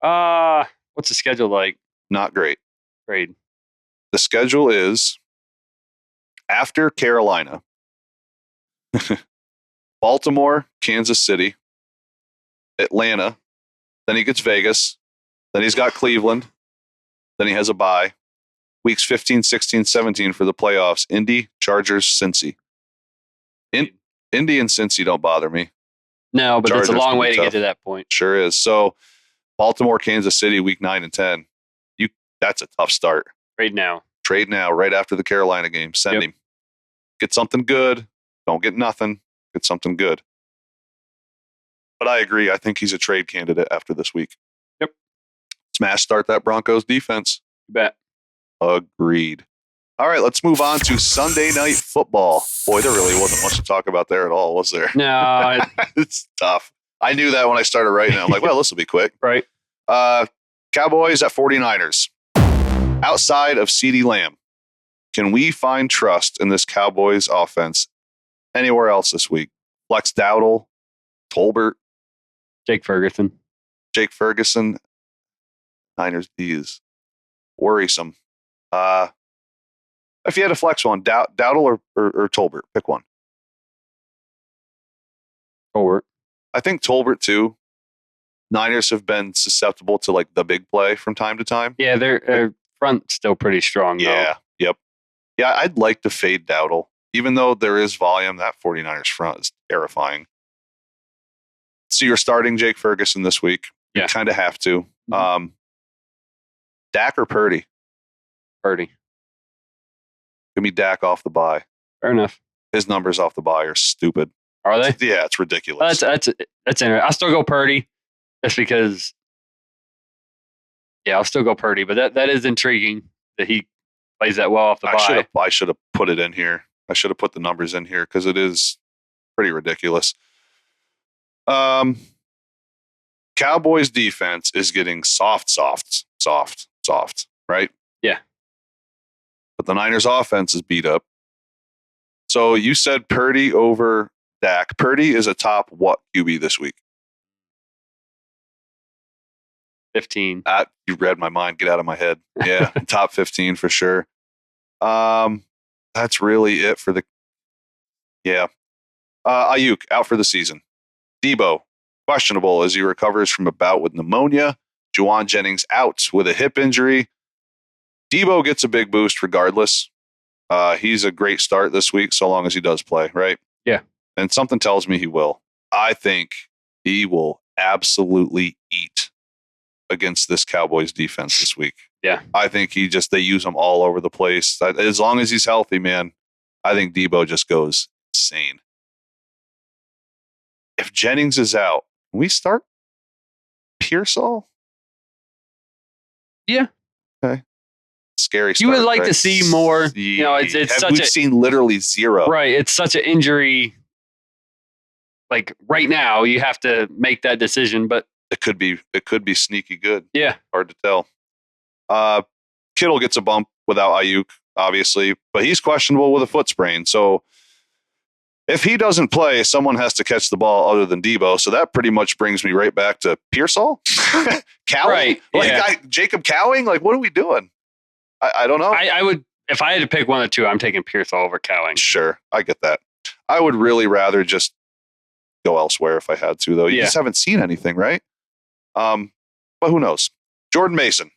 What's the schedule like? Not great. Grade. The schedule is after Carolina, Baltimore, Kansas City, Atlanta. Then he gets Vegas. Then he's got Cleveland. Then he has a bye. Weeks 15, 16, 17 for the playoffs. Indy, Chargers, Cincy. Indy and Cincy don't bother me. No, but it's a Chargers long can way be to get tough. to that point. Sure is. So Baltimore, Kansas City, week 9 and 10. That's a tough start. Right now. Trade now, right after the Carolina game. Send him. Get something good. Don't get nothing. Get something good. But I agree. I think he's a trade candidate after this week. Yep. Smash start that Broncos defense. You bet. Agreed. All right, let's move on to Sunday Night Football. Boy, there really wasn't much to talk about there at all, was there? No. It's tough. I knew that when I started writing it. I'm like, well, this will be quick. Right. Cowboys at 49ers. Outside of CeeDee Lamb, can we find trust in this Cowboys offense anywhere else this week? Flex Dowdle, Tolbert, Jake Ferguson. Niners D is worrisome. If you had to flex one, Dowdle or Tolbert, pick one. Tolbert. I think Tolbert too. Niners have been susceptible to like the big play from time to time. Yeah, their front's still pretty strong. Yeah. Yep. Yeah, I'd like to fade Dowdle. Even though there is volume, that 49ers front is terrifying. So you're starting Jake Ferguson this week. You Yeah. kind of have to. Dak or Purdy? Purdy. Give me Dak off the bye. Fair enough. His numbers off the bye are stupid. Are they? Yeah, it's ridiculous. That's interesting. I'll still go Purdy just because. Yeah, I'll still go Purdy, but that is intriguing that he plays that well off the bye. I should have put it in here. I should have put the numbers in here because it is pretty ridiculous. Cowboys defense is getting soft, right? Yeah. But the Niners offense is beat up. So you said Purdy over Dak. Purdy is a top what QB this week? 15. You read my mind. Get out of my head. Yeah, top 15 for sure. That's really it for the. Yeah. Ayuk out for the season. Debo questionable as he recovers from a bout with pneumonia. Juwan Jennings out with a hip injury. Debo gets a big boost regardless. He's a great start this week so long as he does play, right? Yeah. And something tells me he will. I think he will absolutely eat against this Cowboys defense this week. Yeah. I think they use him all over the place. As long as he's healthy, man, I think Debo just goes insane. If Jennings is out, can we start Pearsall? Yeah. Okay. Scary start. You would like right? to see more. You know, we've seen literally zero. Right. It's such an injury. Like right now, you have to make that decision, but it could be sneaky good. Yeah. Hard to tell. Kittle gets a bump without Ayuk, obviously, but he's questionable with a foot sprain. So if he doesn't play, someone has to catch the ball other than Debo. So that pretty much brings me right back to Pearsall. Cowing? Right. Yeah. Jacob Cowing? Like, what are we doing? I don't know. I would, if I had to pick one of the two, I'm taking Pearsall over Cowing. Sure. I get that. I would really rather just go elsewhere if I had to, though. You just haven't seen anything, right? But who knows? Jordan Mason.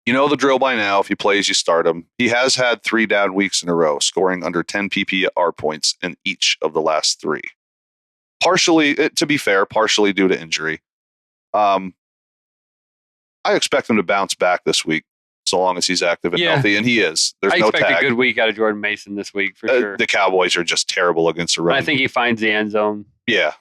You know the drill by now. If he plays, you start him. He has had 3 down weeks in a row, scoring under 10 PPR points in each of the last 3. Partially, to be fair, partially due to injury. I expect him to bounce back this week, so long as he's active and healthy, and he is. There's no tag. I expect a good week out of Jordan Mason this week for sure. The Cowboys are just terrible against the run. I think he finds the end zone. Yeah.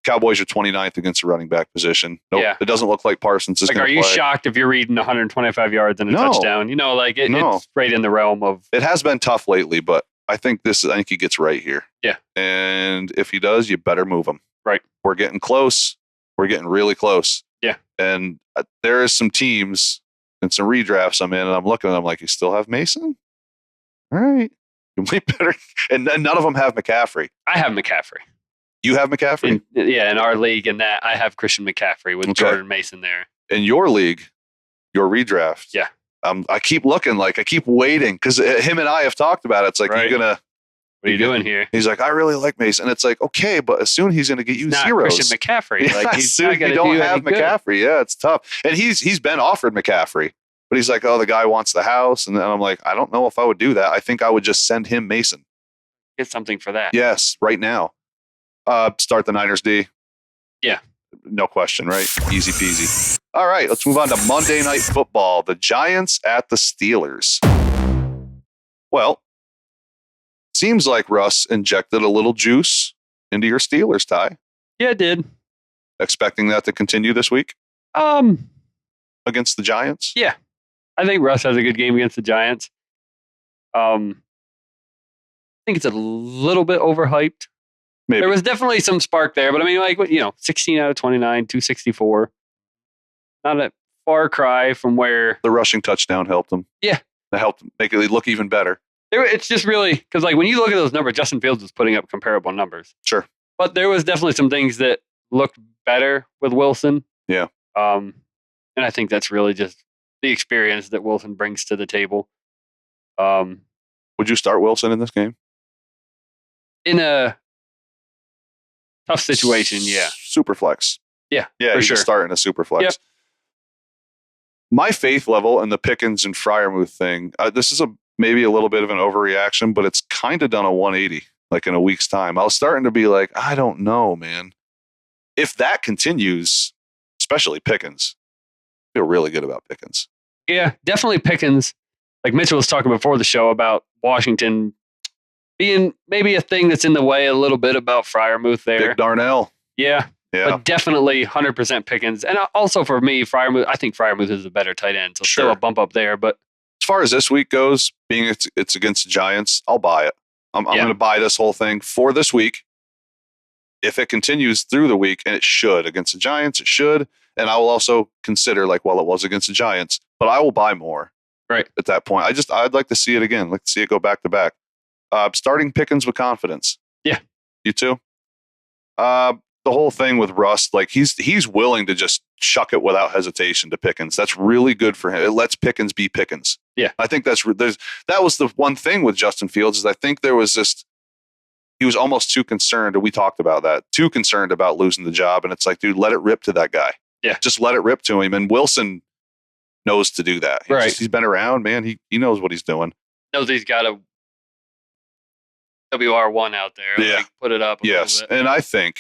Cowboys are 29th against the running back position. Nope. Yeah. It doesn't look like Parsons is going to play. Are you shocked if you're reading 125 yards and a touchdown? You know, like it's right in the realm of. It has been tough lately, but I think he gets right here. Yeah. And if he does, you better move him. Right. We're getting close. We're getting really close. Yeah. And there is some teams and some redrafts I'm in, and I'm looking and I'm like, you still have Mason? All right. We better. And none of them have McCaffrey. I have McCaffrey. You have McCaffrey? In our league, and that I have Christian McCaffrey with Jordan Mason there. in your league, your redraft. Yeah. I keep looking, I keep waiting because him and I have talked about it. It's like, Right. you're going to. What are you doing here? He's like, I really like Mason. It's like, okay, but as soon he's going to get you Not zeros. Christian McCaffrey. Yeah, He's as soon not as going you to don't do have any good. McCaffrey. Yeah, it's tough. And he's been offered McCaffrey, but he's like, oh, the guy wants the house. And then I'm like, I don't know if I would do that. I think I would just send him Mason. Get something for that. Yes, right now. Start the Niners D. Yeah. No question, right? Easy peasy. All right, let's move on to Monday Night Football. The Giants at the Steelers. Well, seems like Russ injected a little juice into your Steelers, Ty. Yeah, it did. Expecting that to continue this week against the Giants? Yeah. I think Russ has a good game against the Giants. I think it's a little bit overhyped. Maybe. There was definitely some spark there, but I mean, 16 out of 29, 264. Not a far cry from where The rushing touchdown helped him. Yeah. That helped make it look even better. it's just really because when you look at those numbers, Justin Fields was putting up comparable numbers. Sure. But there was definitely some things that looked better with Wilson. Yeah. And I think that's really just the experience that Wilson brings to the table. Would you start Wilson in this game? In a tough situation, yeah. Super flex. Yeah, Yeah, for you sure. can start in a super flex. Yep. My faith level in the Pickens and Freiermuth thing, this is maybe a little bit of an overreaction, but it's kind of done a 180, in a week's time. I was starting to be like, I don't know, man. If that continues, especially Pickens, I feel really good about Pickens. Yeah, definitely Pickens. Like Mitchell was talking before the show about Washington being maybe a thing that's in the way a little bit about Freiermuth there. Big Darnell. Yeah, Yeah. but definitely 100% Pickens. And also for me, I think Freiermuth is a better tight end. So still Sure. a bump up there. But As far as this week goes, being it's against the Giants, I'll buy it. I'm going to buy this whole thing for this week. If it continues through the week, and it should against the Giants, it should. And I will also consider it was against the Giants, but I will buy more. Right. At that point, I'd like to see it again. Like to see it go back to back. Starting Pickens with confidence. Yeah. You too. The whole thing with Russ, he's willing to just chuck it without hesitation to Pickens. That's really good for him. It lets Pickens be Pickens. Yeah. I think that was the one thing with Justin Fields is I think there was he was almost too concerned, and we talked about that, too concerned about losing the job. And it's like, dude, let it rip to that guy. Yeah. Just let it rip to him. And Wilson knows to do that. He's been around, man. He knows what he's doing. knows he's got a WR1 out there. Yeah. Put it up a Yes. little bit. And I think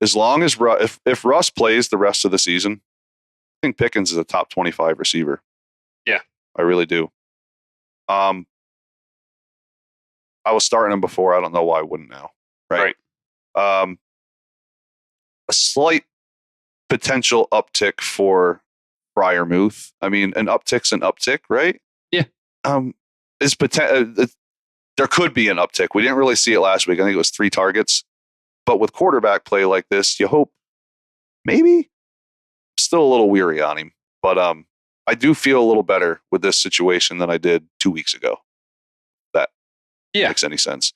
as long as if Russ plays the rest of the season, I think Pickens is a top 25 receiver. Yeah. I really do. I was starting him before. I don't know why I wouldn't now. Right. A slight potential uptick for Freiermuth. I mean, an uptick's an uptick, right? Yeah. There could be an uptick. We didn't really see it last week. I think it was 3 targets. But with quarterback play like this, you hope maybe. Still a little weary on him. But I do feel a little better with this situation than I did 2 weeks ago. That makes any sense.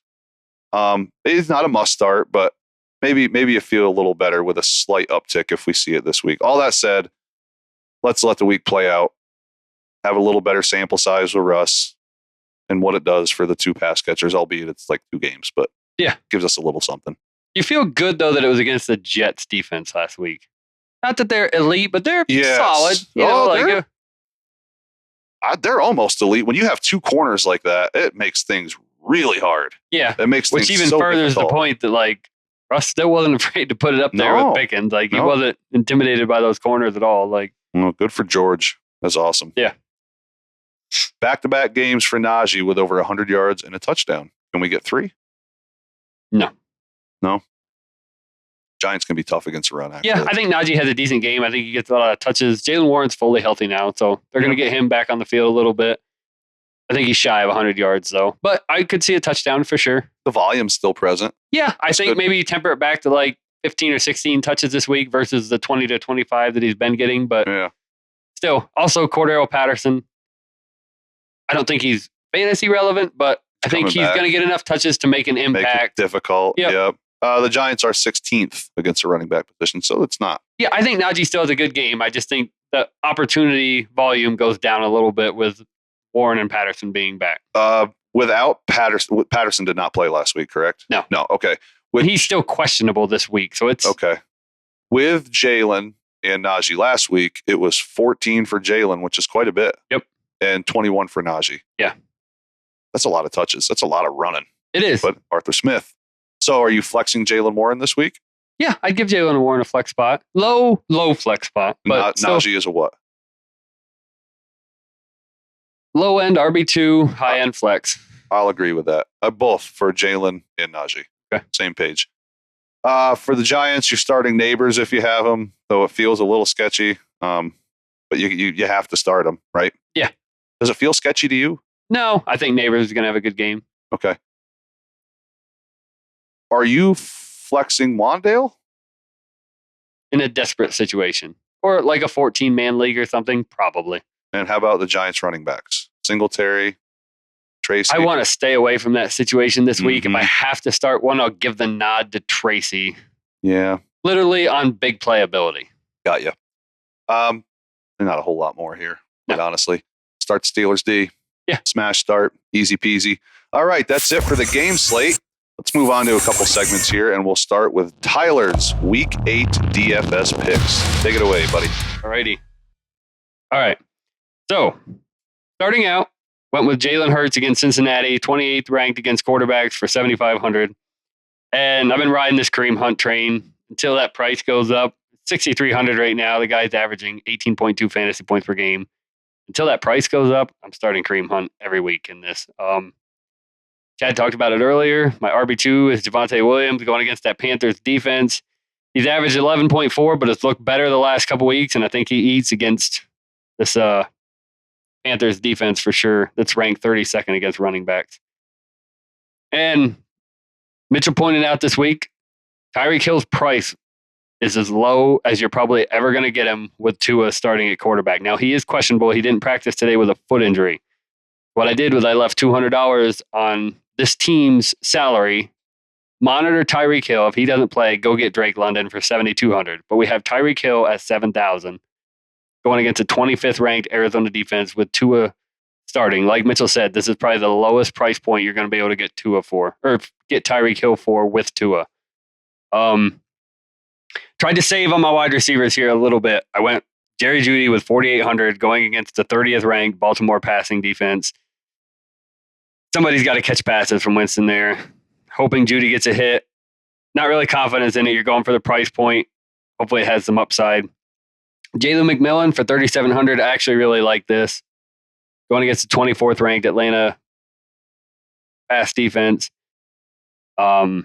It's not a must start, but maybe you feel a little better with a slight uptick if we see it this week. All that said, let's let the week play out. Have a little better sample size with Russ and what it does for the 2 pass catchers, albeit it's like 2 games, but gives us a little something. You feel good, though, that it was against the Jets defense last week. Not that they're elite, but they're solid. They're almost elite. When you have 2 corners like that, it makes things really hard. Yeah. It makes Which things even so furthers difficult. the point that, Russ still wasn't afraid to put it up there with Pickens. He wasn't intimidated by those corners at all. Well, good for George. That's awesome. Yeah. Back-to-back games for Najee with over 100 yards and a touchdown. Can we get 3? No. Giants can be tough against the run. Actually. Yeah, I think Najee has a decent game. I think he gets a lot of touches. Jalen Warren's fully healthy now, so they're going to get him back on the field a little bit. I think he's shy of 100 yards, though. But I could see a touchdown for sure. The volume's still present. Yeah, I think maybe temper it back to 15 or 16 touches this week versus the 20 to 25 that he's been getting. But still, also Cordero Patterson. I don't think he's fantasy relevant, but I think he's going to get enough touches to make an impact. Make it difficult. Yep. The Giants are 16th against the running back position, so it's not. Yeah, I think Najee still has a good game. I just think the opportunity volume goes down a little bit with Warren and Patterson being back. Without Patterson, Patterson did not play last week, correct? No. Okay. And he's still questionable this week, so it's okay. With Jalen and Najee last week, it was 14 for Jalen, which is quite a bit. Yep. And 21 for Najee. Yeah. That's a lot of touches. That's a lot of running. It is. But Arthur Smith. So are you flexing Jalen Warren this week? Yeah, I'd give Jalen Warren a flex spot. Low flex spot. But Najee is a what? Low end RB2, high end flex. I'll agree with that. Both for Jalen and Najee. Okay. Same page. For the Giants, you're starting Neighbors if you have them, though it feels a little sketchy. But you have to start them, right? Yeah. Does it feel sketchy to you? No, I think Neighbors is going to have a good game. Okay. Are you flexing Wandale? In a desperate situation. Or like a 14-man league or something, probably. And how about the Giants running backs? Singletary, Tracy? I want to stay away from that situation this week. If I have to start one, I'll give the nod to Tracy. Yeah. Literally on big playability. Got you. Not a whole lot more here, but honestly. Start Steelers D. Yeah. Smash start. Easy peasy. All right, that's it for the game slate. Let's move on to a couple segments here, and we'll start with Tyler's Week 8 DFS picks. Take it away, buddy. Alrighty. All right. So, starting out, went with Jalen Hurts against Cincinnati, 28th ranked against quarterbacks for 7,500. And I've been riding this Kareem Hunt train until that price goes up. 6,300 right now. The guy's averaging 18.2 fantasy points per game. Until that price goes up, I'm starting Kareem Hunt every week in this. Chad talked about it earlier. My RB2 is Javonte Williams going against that Panthers defense. He's averaged 11.4, but it's looked better the last couple weeks, and I think he eats against this Panthers defense for sure. That's ranked 32nd against running backs. And Mitchell pointed out this week, Tyreek Hill's price is as low as you're probably ever going to get him with Tua starting at quarterback. Now, he is questionable. He didn't practice today with a foot injury. What I did was I left $200 on this team's salary. Monitor Tyreek Hill. If he doesn't play, go get Drake London for $7,200. But we have Tyreek Hill at $7,000 going against a 25th ranked Arizona defense with Tua starting. Like Mitchell said, this is probably the lowest price point you're going to be able to get Tua for, or get Tyreek Hill for with Tua. Tried to save on my wide receivers here a little bit. I went Jerry Jeudy with 4,800 going against the 30th ranked Baltimore passing defense. Somebody's got to catch passes from Winston there. Hoping Jeudy gets a hit. Not really confident in it. You're going for the price point. Hopefully it has some upside. Jalen McMillan for 3,700. I actually really like this. Going against the 24th ranked Atlanta pass defense. We know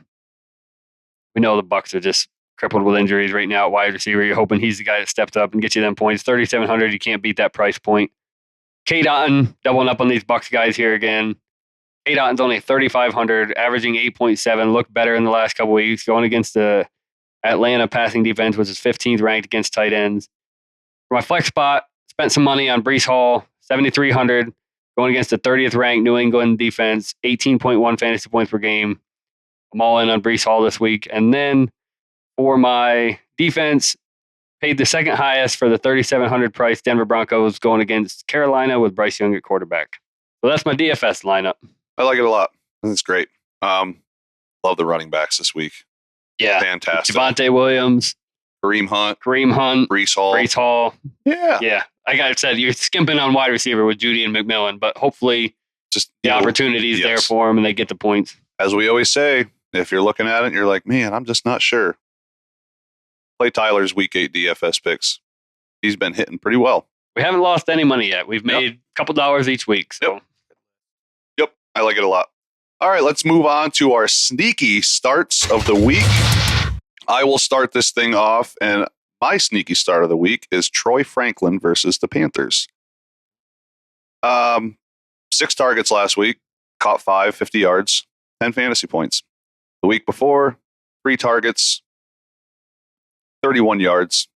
the Bucs are just crippled with injuries right now at wide receiver. You're hoping he's the guy that stepped up and gets you them points. 3,700. You can't beat that price point. Kate Otten doubling up on these Bucs guys here again. Kate Otten's only 3,500, averaging 8.7. Looked better in the last couple weeks. Going against the Atlanta passing defense, which is 15th ranked against tight ends. For my flex spot, spent some money on Breece Hall, 7,300. Going against the 30th ranked New England defense, 18.1 fantasy points per game. I'm all in on Breece Hall this week. And then for my defense, paid the second highest for the 3,700 price Denver Broncos going against Carolina with Bryce Young at quarterback. So that's my DFS lineup. I like it a lot. That's great. Love the running backs this week. Yeah. Fantastic. Javonte Williams. Kareem Hunt. Breece Hall. Yeah. Yeah. Like I said, you're skimping on wide receiver with Jeudy and McMillan, but hopefully just the opportunity is there for them and they get the points. As we always say, if you're looking at it and you're like, man, I'm just not sure. Play Tyler's Week 8 DFS picks. He's been hitting pretty well. We haven't lost any money yet. We've made a couple dollars each week. So. Yep. I like it a lot. All right, let's move on to our sneaky starts of the week. I will start this thing off, and my sneaky start of the week is Troy Franklin versus the Panthers. 6 targets last week, caught 5, 50 yards, 10 fantasy points. The week before, 3 targets, 31 yards.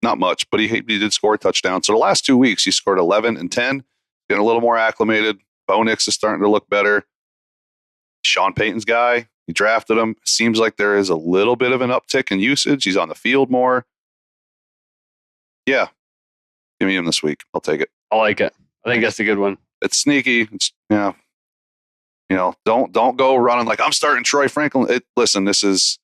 Not much, but he did score a touchdown. So the last 2 weeks, he scored 11 and 10, getting a little more acclimated. Bo Nix is starting to look better. Sean Payton's guy. You drafted him. Seems like there is a little bit of an uptick in usage. He's on the field more. Yeah. Give me him this week. I'll take it. I like it. I think that's a good one. It's sneaky. It's, yeah. You know, don't go running like I'm starting Troy Franklin. Listen, this is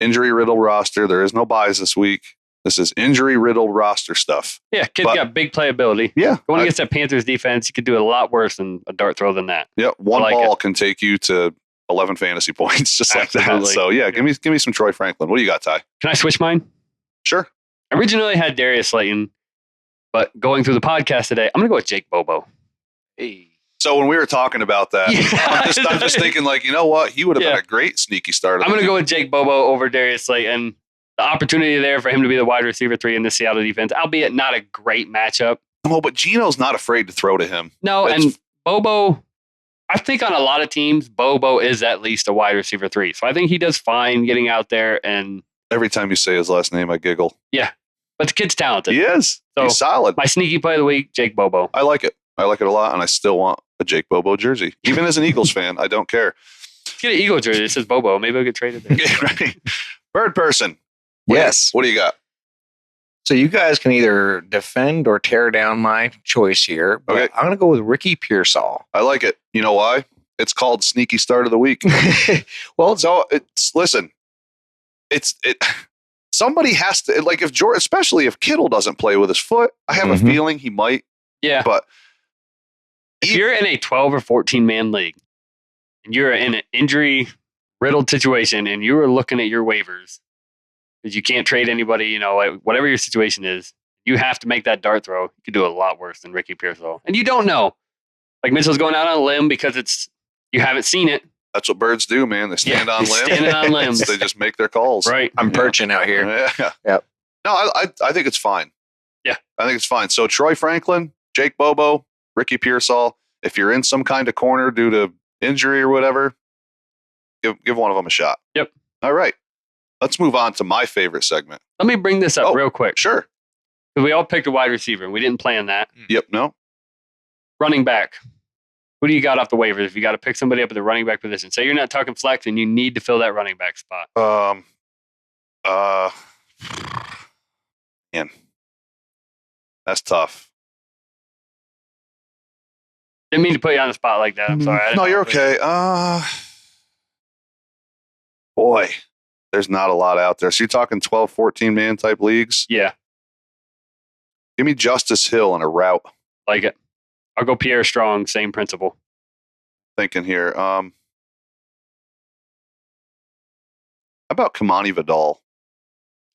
injury riddled roster. There is no buys this week. This is injury riddled roster stuff. Yeah, kid's got big playability. Yeah. Going against that Panthers defense, you could do a lot worse than a dart throw than that. Yeah, one ball can take you to 11 fantasy points just like that. So yeah, give me some Troy Franklin. What do you got, Ty? Can I switch mine? Sure. I originally had Darius Slayton, but going through the podcast today, I'm going to go with Jake Bobo. Hey. So when we were talking about that, I'm just thinking like, you know what? He would have been a great sneaky starter. I'm going to go with Jake Bobo over Darius Slayton. The opportunity there for him to be the wide receiver 3 in the Seattle defense, albeit not a great matchup. Oh, but Geno's not afraid to throw to him. No, and Bobo, I think on a lot of teams, Bobo is at least a wide receiver 3. So I think he does fine getting out there. And every time you say his last name, I giggle. Yeah, but the kid's talented. He is. So he's solid. My sneaky play of the week, Jake Bobo. I like it. I like it a lot, and I still want a Jake Bobo jersey. Even as an Eagles fan, I don't care. Let's get an Eagle jersey. It says Bobo. Maybe I'll get traded there. Right. Bird person. Yes. What do you got? So you guys can either defend or tear down my choice here. But Okay. I'm going to go with Ricky Pearsall. I like it. You know why? It's called Sneaky Start of the Week. Well, So listen, somebody has to, like, if George, especially if Kittle doesn't play with his foot, I have a feeling he might. Yeah. But if you're in a 12 or 14 man league and you're in an injury riddled situation and you are looking at your waivers because you can't trade anybody, you know, like, whatever your situation is, you have to make that dart throw. You could do a lot worse than Ricky Pearsall. And you don't know. Like Mitchell's going out on a limb because you haven't seen it. that's what birds do, man. They stand on limbs. Standing on limbs. They just make their calls. Right. I'm perching out here. Yeah. Yep. No, I think it's fine. Yeah. I think it's fine. So Troy Franklin, Jake Bobo, Ricky Pearsall, if you're in some kind of corner due to injury or whatever, give one of them a shot. Yep. All right. Let's move on to my favorite segment. Let me bring this up real quick. Sure. Because we all picked a wide receiver and we didn't plan that. Yep. No. Running back. Who do you got off the waivers? If you got to pick somebody up at the running back position, say you're not talking flex and you need to fill that running back spot. Man, that's tough. Didn't mean to put you on the spot like that. I'm sorry. No, you're okay. Boy, there's not a lot out there. So you're talking 12, 14 man type leagues? Yeah. Give me Justice Hill in a route. Like it. I'll go Pierre Strong, same principle. Thinking here. How about Kamani Vidal?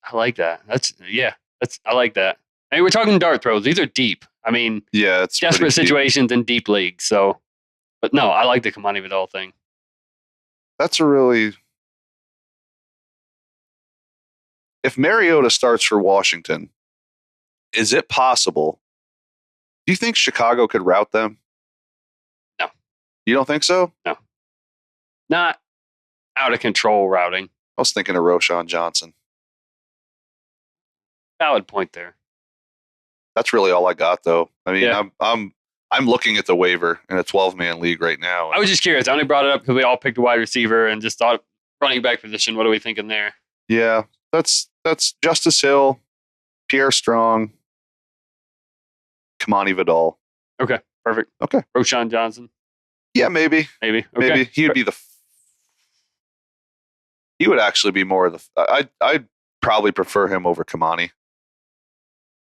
I like that. I like that. I mean, we're talking dart throws. These are deep. I mean, Yeah, it's desperate pretty deep. situations in deep leagues. So, but no, I like the Kamani Vidal thing. That's a really. If Mariota starts for Washington, is it possible? Do you think Chicago could route them? No. You don't think so? No. Not out of control routing. I was thinking of Roshan Johnson. Valid point there. That's really all I got, though. I mean, Yeah. I'm looking at the waiver in a 12-man league right now. I was just curious. I only brought it up because we all picked a wide receiver and just thought running back position. What are we thinking there? Yeah, that's Justice Hill, Pierre Strong, Kamani Vidal. Okay, perfect. Okay. Roshan Johnson, Yeah, maybe. maybe. Okay. Maybe he would be he would actually be more of the. I'd probably prefer him over Kamani.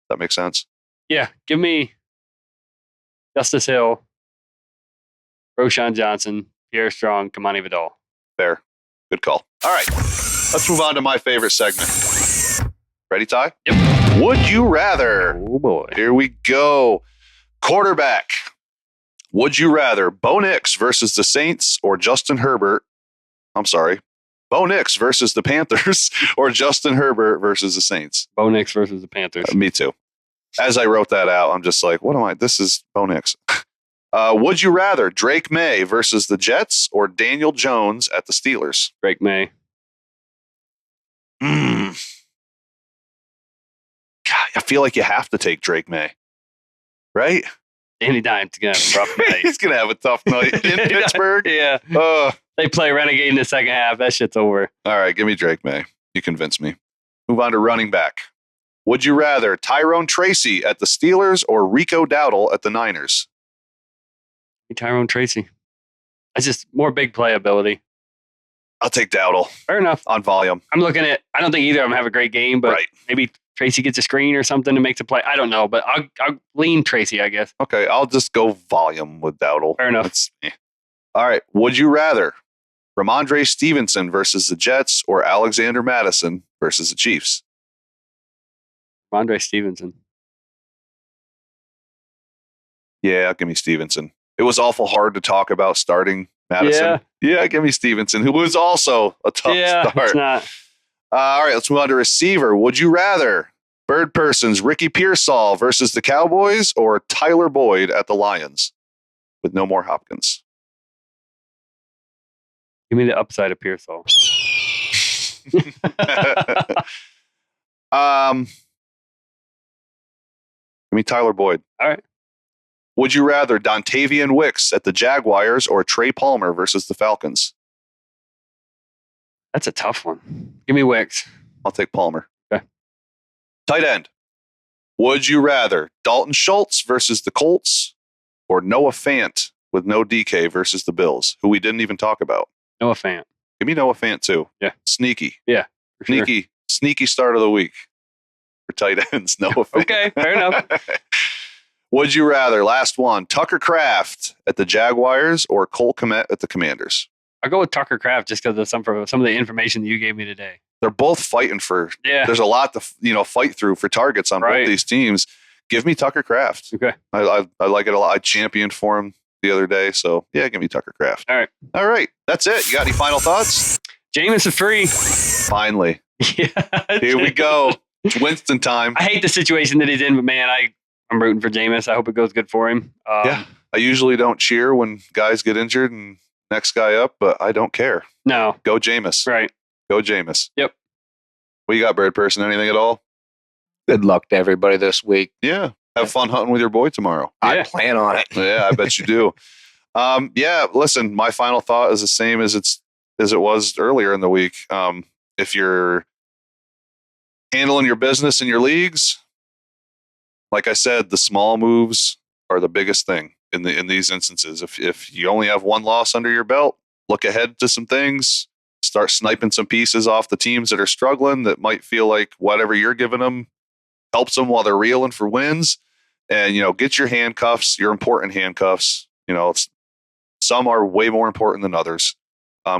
That makes sense. Yeah, give me Justice Hill, Roshan Johnson, Pierre Strong, Kamani Vidal. Fair. Good call. All right. Let's move on to my favorite segment. Ready, Ty? Yep. Would you rather? Oh boy. Here we go. Quarterback. Would you rather Bo Nix versus the Saints or Justin Herbert? I'm sorry. Bo Nix versus the Panthers or Justin Herbert versus the Saints? Bo Nix versus the Panthers. Me too. As I wrote that out, I'm just like, what am I? This is Bo Nix. Would you rather Drake May versus the Jets or Daniel Jones at the Steelers? Drake May. God, I feel like you have to take Drake May, right? Danny Dimes going to have a rough night. He's going to have a tough night in Pittsburgh. Yeah. They play Renegade in the second half. That shit's over. All right, give me Drake May. You convinced me. Move on to running back. Would you rather Tyrone Tracy at the Steelers or Rico Dowdle at the Niners? Tyrone Tracy. That's just more big playability. I'll take Dowdle. Fair enough. On volume. I'm looking at, I don't think either of them have a great game, but maybe Tracy gets a screen or something and makes a play. I don't know, but I'll lean Tracy, I guess. Okay, I'll just go volume with Dowdle. Fair enough. All right, would you rather Ramondre Stevenson versus the Jets or Alexander Madison versus the Chiefs? Ramondre Stevenson. Yeah, give me Stevenson. It was awful hard to talk about starting Madison. Yeah, give me Stevenson, who was also a tough start. It's not. All right, let's move on to receiver. Would you rather Bird Person's Ricky Pearsall versus the Cowboys or Tyler Boyd at the Lions with no more Hopkins? Give me the upside of Pearsall. Give me Tyler Boyd. All right. Would you rather Dontavian Wicks at the Jaguars or Trey Palmer versus the Falcons? That's a tough one. Give me Wicks. I'll take Palmer. Okay. Tight end. Would you rather Dalton Schultz versus the Colts or Noah Fant with no DK versus the Bills, who we didn't even talk about? Noah Fant. Give me Noah Fant too. Yeah. Sneaky. Yeah. Sneaky start of the week for tight ends. Noah Fant. Okay, fair enough. Would you rather, last one, Tucker Kraft at the Jaguars or Cole Kmet at the Commanders? I'll go with Tucker Kraft just because of some of the information that you gave me today. They're both fighting for. Yeah. There's a lot to fight through for targets on both these teams. Give me Tucker Kraft. Okay. I like it a lot. I championed for him the other day, so yeah, give me Tucker Kraft. All right. That's it. You got any final thoughts? Jameis is free. Finally. Yeah. Here we go. It's Winston time. I hate the situation that he's in, but man, I'm rooting for Jameis. I hope it goes good for him. Yeah. I usually don't cheer when guys get injured and next guy up, but I don't care. No. Go Jameis. Right. Go Jameis. Yep. What you got, Bird Person? Anything at all? Good luck to everybody this week. Yeah. Have fun hunting with your boy tomorrow. I plan on it. Yeah, I bet you do. Yeah, listen, my final thought is the same as it was earlier in the week. If you're handling your business in your leagues, like I said, the small moves are the biggest thing in these instances. If you only have one loss under your belt, look ahead to some things. Start sniping some pieces off the teams that are struggling that might feel like whatever you're giving them helps them while they're reeling for wins. And, get your handcuffs, your important handcuffs. Some are way more important than others.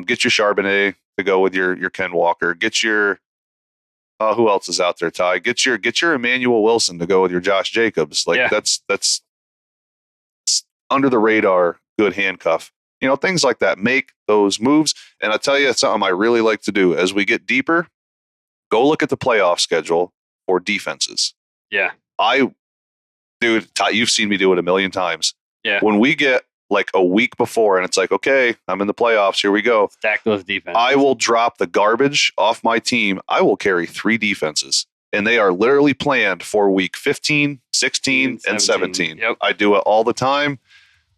Get your Charbonnet to go with your Ken Walker. Get your, who else is out there, Ty? Get your Emmanuel Wilson to go with your Josh Jacobs. That's under the radar, good handcuff. Things like that. Make those moves. And I tell you, it's something I really like to do. As we get deeper, go look at the playoff schedule for defenses. Yeah. Dude, Ty, you've seen me do it a million times. Yeah. When we get like a week before and it's like, okay, I'm in the playoffs. Here we go. Stack those defenses. I will drop the garbage off my team. I will carry 3 defenses. And they are literally planned for week 15, 16, and 17. Yep. I do it all the time.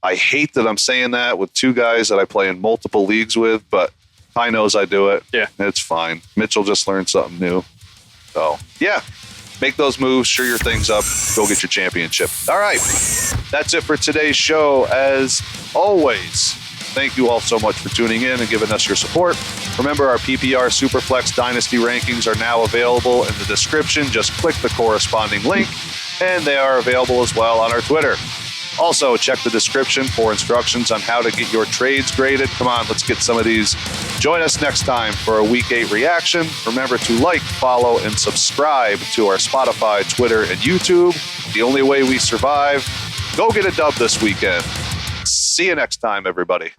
I hate that I'm saying that with 2 guys that I play in multiple leagues with, but Ty knows I do it. Yeah. It's fine. Mitchell just learned something new. So, yeah. Make those moves, sure your things up, go get your championship. All right. That's it for today's show. As always, thank you all so much for tuning in and giving us your support. Remember, our PPR Superflex Dynasty rankings are now available in the description. Just click the corresponding link, and they are available as well on our Twitter. Also, check the description for instructions on how to get your trades graded. Come on, let's get some of these. Join us next time for a Week 8 reaction. Remember to like, follow, and subscribe to our Spotify, Twitter, and YouTube. The only way we survive. Go get a dub this weekend. See you next time, everybody.